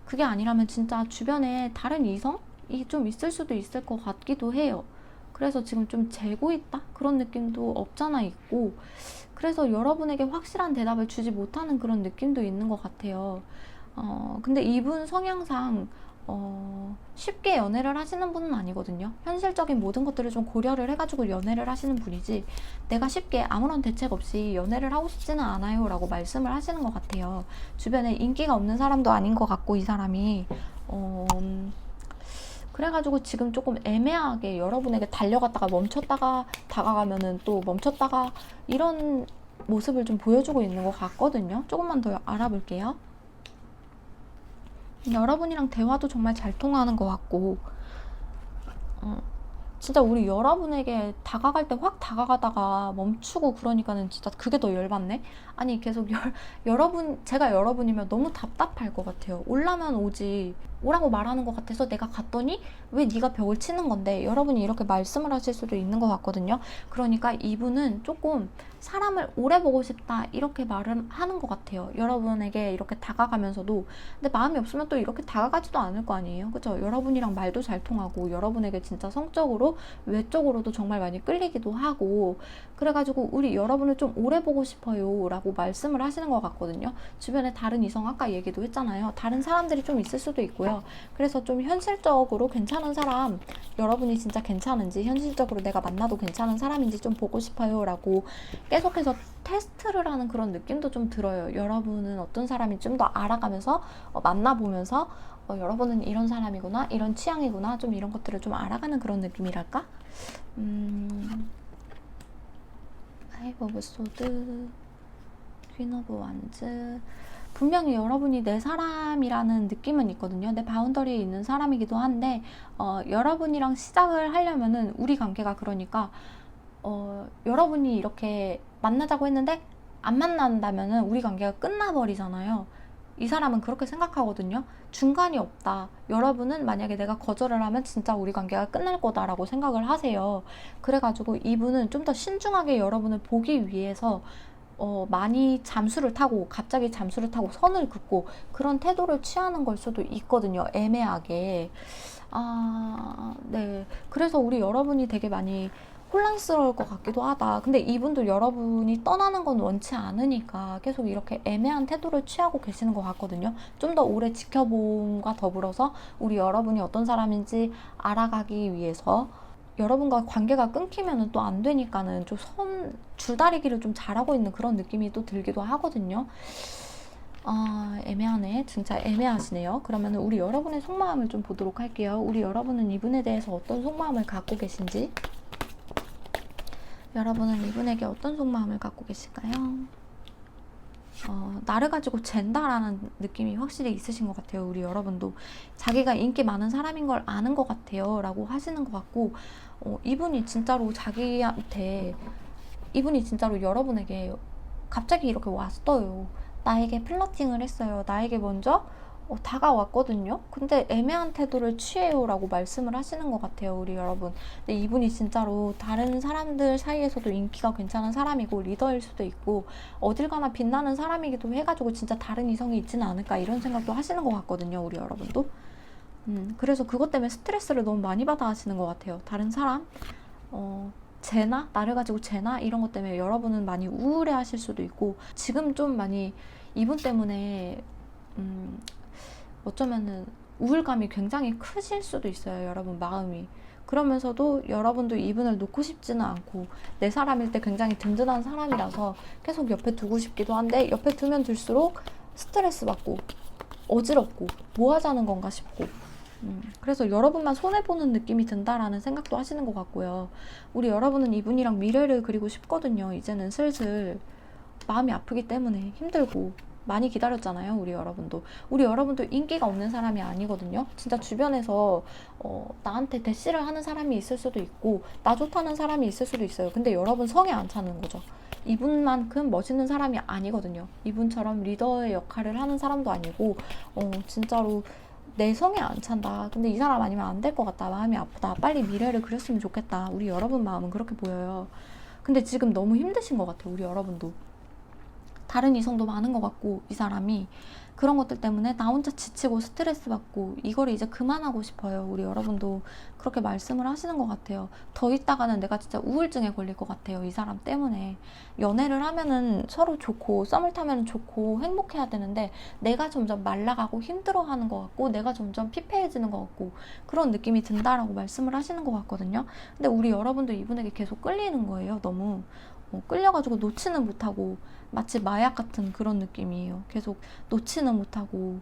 그게 아니라면 진짜 주변에 다른 이성이 좀 있을 수도 있을 것 같기도 해요. 그래서 지금 좀 재고 있다? 그런 느낌도 없잖아 있고 그래서 여러분에게 확실한 대답을 주지 못하는 그런 느낌도 있는 것 같아요. 근데 이분 성향상 쉽게 연애를 하시는 분은 아니거든요. 현실적인 모든 것들을 좀 고려를 해가지고 연애를 하시는 분이지 내가 쉽게 아무런 대책 없이 연애를 하고 싶지는 않아요 라고 말씀을 하시는 것 같아요. 주변에 인기가 없는 사람도 아닌 것 같고 이 사람이 그래가지고 지금 조금 애매하게 여러분에게 달려갔다가 멈췄다가 다가가면은 또 멈췄다가 이런 모습을 좀 보여주고 있는 것 같거든요. 조금만 더 알아볼게요. 여러분이랑 대화도 정말 잘 통하는 것 같고 진짜 우리 여러분에게 다가갈 때 확 다가가다가 멈추고 그러니까는 진짜 그게 더 열받네. 아니 계속 여러분, 제가 여러분이면 너무 답답할 것 같아요. 오라면 오지, 오라고 말하는 것 같아서 내가 갔더니 왜 네가 벽을 치는 건데, 여러분이 이렇게 말씀을 하실 수도 있는 것 같거든요. 그러니까 이분은 조금 사람을 오래 보고 싶다 이렇게 말을 하는 것 같아요. 여러분에게 이렇게 다가가면서도. 근데 마음이 없으면 또 이렇게 다가가지도 않을 거 아니에요. 그죠? 여러분이랑 말도 잘 통하고 여러분에게 진짜 성적으로 외적으로도 정말 많이 끌리기도 하고, 그래가지고 우리 여러분을 좀 오래 보고 싶어요 라고 말씀을 하시는 것 같거든요. 주변에 다른 이성, 아까 얘기도 했잖아요. 다른 사람들이 좀 있을 수도 있고요. 그래서 좀 현실적으로 괜찮은 사람, 여러분이 진짜 괜찮은지, 현실적으로 내가 만나도 괜찮은 사람인지 좀 보고 싶어요 라고 계속해서 테스트를 하는 그런 느낌도 좀 들어요. 여러분은 어떤 사람인지 좀 더 알아가면서 만나보면서 여러분은 이런 사람이구나, 이런 취향이구나, 좀 이런 것들을 좀 알아가는 그런 느낌이랄까? 파이브 오브 소드, 퀸 오브 완즈. 분명히 여러분이 내 사람이라는 느낌은 있거든요. 내 바운더리에 있는 사람이기도 한데, 여러분이랑 시작을 하려면은 우리 관계가, 그러니까 여러분이 이렇게 만나자고 했는데 안 만난다면은 우리 관계가 끝나버리잖아요. 이 사람은 그렇게 생각하거든요. 중간이 없다. 여러분은 만약에 내가 거절을 하면 진짜 우리 관계가 끝날 거다라고 생각을 하세요. 그래가지고 이분은 좀 더 신중하게 여러분을 보기 위해서 많이 잠수를 타고, 갑자기 잠수를 타고 선을 긋고 그런 태도를 취하는 걸 수도 있거든요. 애매하게. 네. 그래서 우리 여러분이 되게 많이 혼란스러울 것 같기도 하다. 근데 이분도 여러분이 떠나는 건 원치 않으니까 계속 이렇게 애매한 태도를 취하고 계시는 것 같거든요. 좀 더 오래 지켜봄과 더불어서 우리 여러분이 어떤 사람인지 알아가기 위해서, 여러분과 관계가 끊기면 또 안 되니까는 좀 줄다리기를 좀 잘하고 있는 그런 느낌이 또 들기도 하거든요. 애매하네. 진짜 애매하시네요. 그러면 우리 여러분의 속마음을 좀 보도록 할게요. 우리 여러분은 이분에 대해서 어떤 속마음을 갖고 계신지. 여러분은 이분에게 어떤 속마음을 갖고 계실까요? 나를 가지고 잰다라는 느낌이 확실히 있으신 것 같아요. 우리 여러분도 자기가 인기 많은 사람인 걸 아는 것 같아요 라고 하시는 것 같고, 이분이 진짜로 여러분에게 갑자기 이렇게 왔어요. 나에게 플러팅을 했어요. 나에게 먼저 다가왔거든요. 근데 애매한 태도를 취해요 라고 말씀을 하시는 것 같아요, 우리 여러분. 근데 이분이 진짜로 다른 사람들 사이에서도 인기가 괜찮은 사람이고 리더일 수도 있고 어딜 가나 빛나는 사람이기도 해가지고 진짜 다른 이성이 있지는 않을까, 이런 생각도 하시는 것 같거든요, 우리 여러분도. 그래서 그것 때문에 스트레스를 너무 많이 받아 하시는 것 같아요. 다른 사람, 쟤나? 나를 가지고 쟤나? 이런 것 때문에 여러분은 많이 우울해 하실 수도 있고, 지금 좀 많이 이분 때문에 어쩌면은 우울감이 굉장히 크실 수도 있어요, 여러분 마음이. 그러면서도 여러분도 이분을 놓고 싶지는 않고, 내 사람일 때 굉장히 든든한 사람이라서 계속 옆에 두고 싶기도 한데, 옆에 두면 둘수록 스트레스 받고 어지럽고 뭐 하자는 건가 싶고, 그래서 여러분만 손해보는 느낌이 든다라는 생각도 하시는 것 같고요. 우리 여러분은 이분이랑 미래를 그리고 싶거든요. 이제는 슬슬 마음이 아프기 때문에 힘들고 많이 기다렸잖아요, 우리 여러분도. 우리 여러분도 인기가 없는 사람이 아니거든요. 진짜 주변에서 나한테 대시를 하는 사람이 있을 수도 있고 나 좋다는 사람이 있을 수도 있어요. 근데 여러분 성에 안 차는 거죠. 이분만큼 멋있는 사람이 아니거든요. 이분처럼 리더의 역할을 하는 사람도 아니고, 진짜로 내 성에 안 찬다. 근데 이 사람 아니면 안 될 것 같다. 마음이 아프다. 빨리 미래를 그렸으면 좋겠다. 우리 여러분 마음은 그렇게 보여요. 근데 지금 너무 힘드신 것 같아요, 우리 여러분도. 다른 이성도 많은 것 같고, 이 사람이 그런 것들 때문에 나 혼자 지치고 스트레스 받고 이거를 이제 그만하고 싶어요. 우리 여러분도 그렇게 말씀을 하시는 것 같아요. 더 있다가는 내가 진짜 우울증에 걸릴 것 같아요, 이 사람 때문에. 연애를 하면은 서로 좋고 썸을 타면 좋고 행복해야 되는데 내가 점점 말라가고 힘들어하는 것 같고 내가 점점 피폐해지는 것 같고 그런 느낌이 든다라고 말씀을 하시는 것 같거든요. 근데 우리 여러분도 이분에게 계속 끌리는 거예요. 너무 끌려가지고 놓지는 못하고, 마치 마약 같은 그런 느낌이에요. 계속 놓지는 못하고,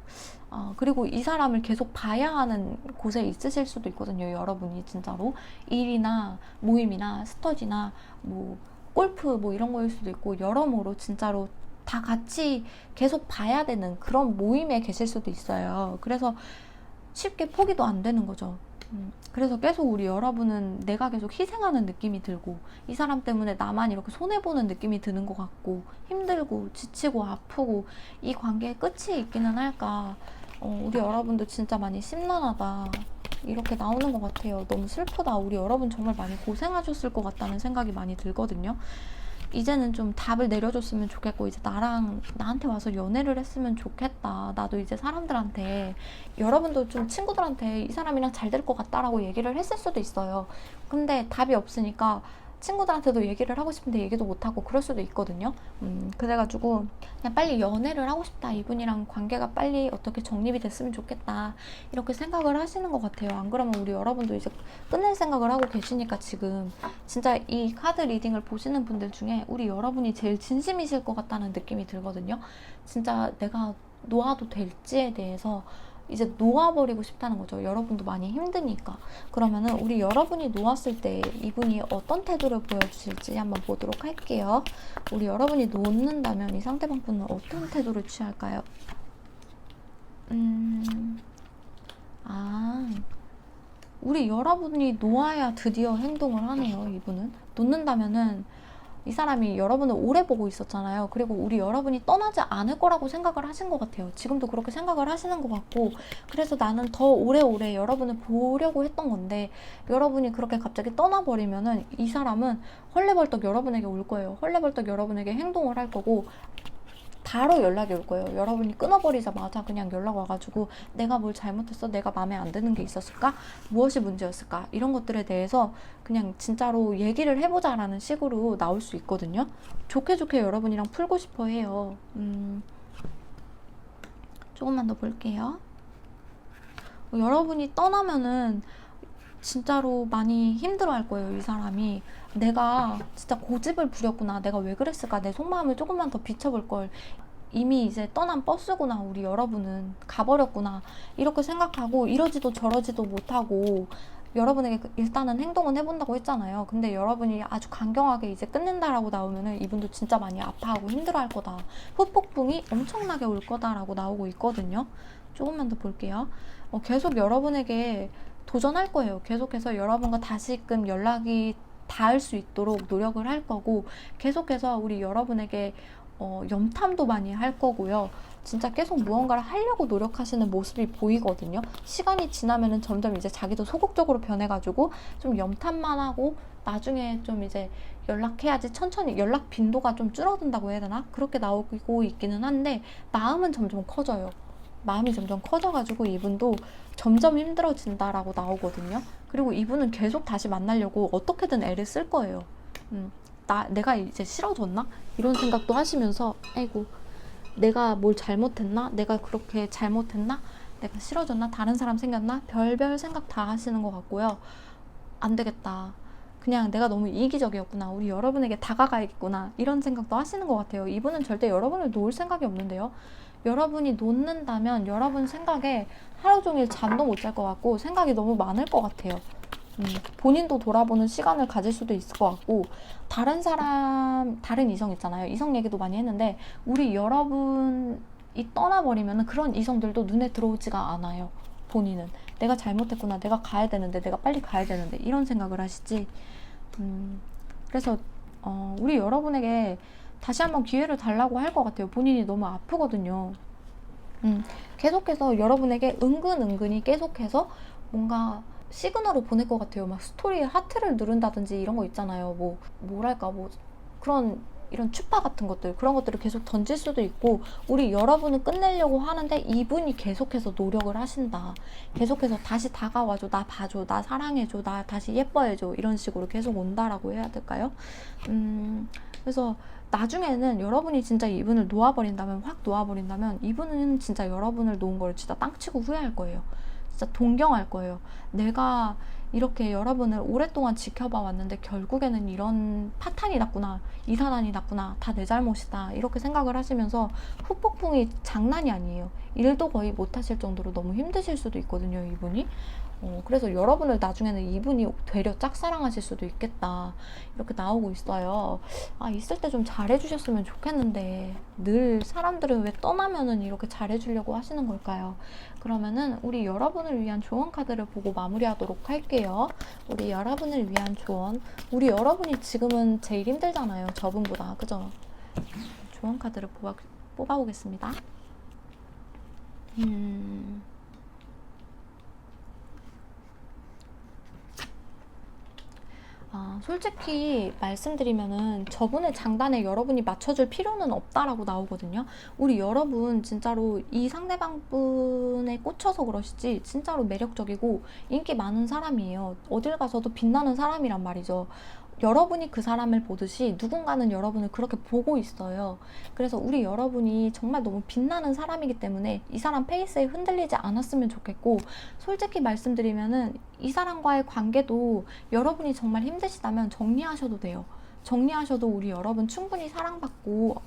그리고 이 사람을 계속 봐야 하는 곳에 있으실 수도 있거든요, 여러분이. 진짜로 일이나 모임이나 스터디나 뭐 골프 뭐 이런 거일 수도 있고, 여러모로 진짜로 다 같이 계속 봐야 되는 그런 모임에 계실 수도 있어요. 그래서 쉽게 포기도 안 되는 거죠. 그래서 계속 우리 여러분은 내가 계속 희생하는 느낌이 들고 이 사람 때문에 나만 이렇게 손해보는 느낌이 드는 것 같고 힘들고 지치고 아프고 이 관계에 끝이 있기는 할까. 우리 여러분도 진짜 많이 심란하다 이렇게 나오는 것 같아요. 너무 슬프다. 우리 여러분 정말 많이 고생하셨을 것 같다는 생각이 많이 들거든요. 이제는 좀 답을 내려줬으면 좋겠고 이제 나한테 와서 연애를 했으면 좋겠다. 나도 이제 사람들한테 여러분도 좀 친구들한테 이 사람이랑 잘 될 것 같다라고 얘기를 했을 수도 있어요. 근데 답이 없으니까 친구들한테도 얘기를 하고 싶은데 얘기도 못하고 그럴 수도 있거든요. 그래가지고 그냥 빨리 연애를 하고 싶다. 이분이랑 관계가 빨리 어떻게 정립이 됐으면 좋겠다. 이렇게 생각을 하시는 것 같아요. 안 그러면 우리 여러분도 이제 끝낼 생각을 하고 계시니까 지금 진짜 이 카드 리딩을 보시는 분들 중에 우리 여러분이 제일 진심이실 것 같다는 느낌이 들거든요. 진짜 내가 놓아도 될지에 대해서 이제 놓아버리고 싶다는 거죠. 여러분도 많이 힘드니까. 그러면은 우리 여러분이 놓았을 때 이분이 어떤 태도를 보여주실지 한번 보도록 할게요. 우리 여러분이 놓는다면 이 상대방 분은 어떤 태도를 취할까요? 우리 여러분이 놓아야 드디어 행동을 하네요. 이분은. 놓는다면은 이 사람이 여러분을 오래 보고 있었잖아요. 그리고 우리 여러분이 떠나지 않을 거라고 생각을 하신 것 같아요. 지금도 그렇게 생각을 하시는 것 같고, 그래서 나는 더 오래오래 여러분을 보려고 했던 건데 여러분이 그렇게 갑자기 떠나버리면은 이 사람은 헐레벌떡 여러분에게 올 거예요. 헐레벌떡 여러분에게 행동을 할 거고 바로 연락이 올 거예요. 여러분이 끊어버리자마자 그냥 연락 와가지고 내가 뭘 잘못했어? 내가 마음에 안 드는 게 있었을까? 무엇이 문제였을까? 이런 것들에 대해서 그냥 진짜로 얘기를 해보자라는 식으로 나올 수 있거든요. 좋게 좋게 여러분이랑 풀고 싶어 해요. 조금만 더 볼게요. 여러분이 떠나면은 진짜로 많이 힘들어할 거예요. 이 사람이 내가 진짜 고집을 부렸구나, 내가 왜 그랬을까, 내 속마음을 조금만 더 비춰볼 걸, 이미 이제 떠난 버스구나, 우리 여러분은 가버렸구나 이렇게 생각하고 이러지도 저러지도 못하고 여러분에게 일단은 행동은 해본다고 했잖아요. 근데 여러분이 아주 강경하게 이제 끝낸다라고 나오면은 이분도 진짜 많이 아파하고 힘들어할 거다, 후폭풍이 엄청나게 올 거다라고 나오고 있거든요. 조금만 더 볼게요. 계속 여러분에게 도전할 거예요. 계속해서 여러분과 다시금 연락이 닿을 수 있도록 노력을 할 거고, 계속해서 우리 여러분에게 염탐도 많이 할 거고요. 진짜 계속 무언가를 하려고 노력하시는 모습이 보이거든요. 시간이 지나면은 점점 이제 자기도 소극적으로 변해가지고 좀 염탐만 하고 나중에 좀 이제 연락해야지, 천천히 연락 빈도가 좀 줄어든다고 해야 되나? 그렇게 나오고 있기는 한데 마음은 점점 커져요. 마음이 점점 커져가지고 이분도 점점 힘들어진다라고 나오거든요. 그리고 이분은 계속 다시 만나려고 어떻게든 애를 쓸 거예요. 내가 이제 싫어졌나? 이런 생각도 하시면서 아이고, 내가 뭘 잘못했나? 내가 그렇게 잘못했나? 내가 싫어졌나? 다른 사람 생겼나? 별별 생각 다 하시는 것 같고요. 안 되겠다. 그냥 내가 너무 이기적이었구나. 우리 여러분에게 다가가야겠구나. 이런 생각도 하시는 것 같아요. 이분은 절대 여러분을 놓을 생각이 없는데요. 여러분이 놓는다면 여러분 생각에 하루 종일 잠도 못 잘 것 같고 생각이 너무 많을 것 같아요. 본인도 돌아보는 시간을 가질 수도 있을 것 같고, 다른 이성 있잖아요. 이성 얘기도 많이 했는데 우리 여러분이 떠나버리면 그런 이성들도 눈에 들어오지가 않아요. 본인은 내가 잘못했구나, 내가 가야 되는데, 내가 빨리 가야 되는데 이런 생각을 하시지. 그래서 우리 여러분에게 다시 한번 기회를 달라고 할 것 같아요. 본인이 너무 아프거든요. 계속해서 여러분에게 은근히 계속해서 뭔가 시그널을 보낼 것 같아요. 막 스토리에 하트를 누른다든지 이런 거 있잖아요. 뭐랄까, 그런 이런 추파 같은 것들, 그런 것들을 계속 던질 수도 있고, 우리 여러분은 끝내려고 하는데 이분이 계속해서 노력을 하신다. 계속해서 다시 다가와줘, 나 봐줘, 나 사랑해줘, 나 다시 예뻐해줘, 이런 식으로 계속 온다라고 해야 될까요? 그래서 나중에는 여러분이 진짜 이분을 확 놓아버린다면 이분은 진짜 여러분을 놓은 걸 진짜 땅치고 후회할 거예요. 진짜 동경할 거예요. 내가 이렇게 여러분을 오랫동안 지켜봐 왔는데 결국에는 이런 파탄이 났구나, 이산환이 났구나, 다 내 잘못이다, 이렇게 생각을 하시면서 후폭풍이 장난이 아니에요. 일도 거의 못하실 정도로 너무 힘드실 수도 있거든요, 이분이. 그래서 여러분을 나중에는 이분이 되려 짝사랑하실 수도 있겠다. 이렇게 나오고 있어요. 있을 때 좀 잘해주셨으면 좋겠는데 늘 사람들은 왜 떠나면은 이렇게 잘해주려고 하시는 걸까요? 그러면은 우리 여러분을 위한 조언 카드를 보고 마무리하도록 할게요. 우리 여러분을 위한 조언. 우리 여러분이 지금은 제일 힘들잖아요. 저분보다. 그죠? 조언 카드를 뽑아보겠습니다. 솔직히 말씀드리면은 저분의 장단에 여러분이 맞춰줄 필요는 없다라고 나오거든요. 우리 여러분 진짜로 이 상대방 분에 꽂혀서 그러시지 진짜로 매력적이고 인기 많은 사람이에요. 어딜 가서도 빛나는 사람이란 말이죠. 여러분이 그 사람을 보듯이 누군가는 여러분을 그렇게 보고 있어요. 그래서 우리 여러분이 정말 너무 빛나는 사람이기 때문에 이 사람 페이스에 흔들리지 않았으면 좋겠고, 솔직히 말씀드리면은 이 사람과의 관계도 여러분이 정말 힘드시다면 정리하셔도 돼요. 정리하셔도 우리 여러분 충분히 사랑받고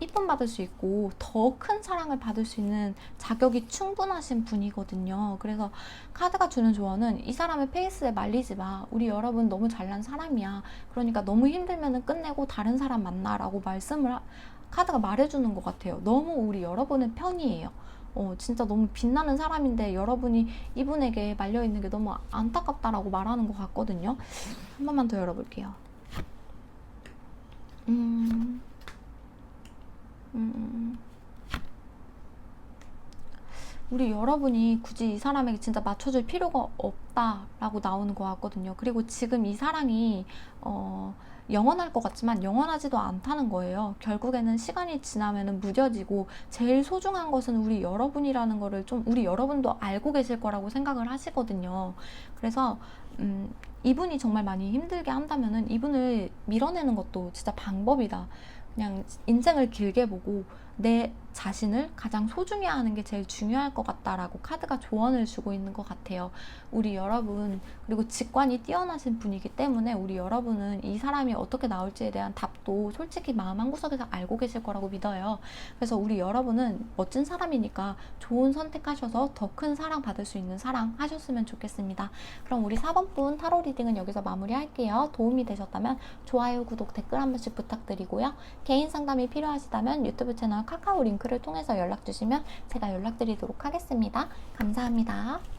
이쁨 받을 수 있고 더 큰 사랑을 받을 수 있는 자격이 충분하신 분이거든요. 그래서 카드가 주는 조언은 이 사람의 페이스에 말리지 마. 우리 여러분 너무 잘난 사람이야. 그러니까 너무 힘들면은 끝내고 다른 사람 만나라고 카드가 말해주는 것 같아요. 너무 우리 여러분의 편이에요. 진짜 너무 빛나는 사람인데 여러분이 이분에게 말려있는 게 너무 안타깝다라고 말하는 것 같거든요. 한 번만 더 열어볼게요. 우리 여러분이 굳이 이 사람에게 진짜 맞춰줄 필요가 없다라고 나오는 것 같거든요. 그리고 지금 이 사랑이 영원할 것 같지만 영원하지도 않다는 거예요. 결국에는 시간이 지나면은 무뎌지고 제일 소중한 것은 우리 여러분이라는 거를 좀 우리 여러분도 알고 계실 거라고 생각을 하시거든요. 그래서 이분이 정말 많이 힘들게 한다면은 이분을 밀어내는 것도 진짜 방법이다. 그냥 인생을 길게 보고 내 자신을 가장 소중히 하는 게 제일 중요할 것 같다라고 카드가 조언을 주고 있는 것 같아요. 우리 여러분, 그리고 직관이 뛰어나신 분이기 때문에 우리 여러분은 이 사람이 어떻게 나올지에 대한 답도 솔직히 마음 한구석에서 알고 계실 거라고 믿어요. 그래서 우리 여러분은 멋진 사람이니까 좋은 선택하셔서 더 큰 사랑 받을 수 있는 사랑 하셨으면 좋겠습니다. 그럼 우리 4번분 타로 리딩은 여기서 마무리할게요. 도움이 되셨다면 좋아요, 구독, 댓글 한 번씩 부탁드리고요. 개인 상담이 필요하시다면 유튜브 채널 카카오 링크를 통해서 연락 주시면 제가 연락드리도록 하겠습니다. 감사합니다.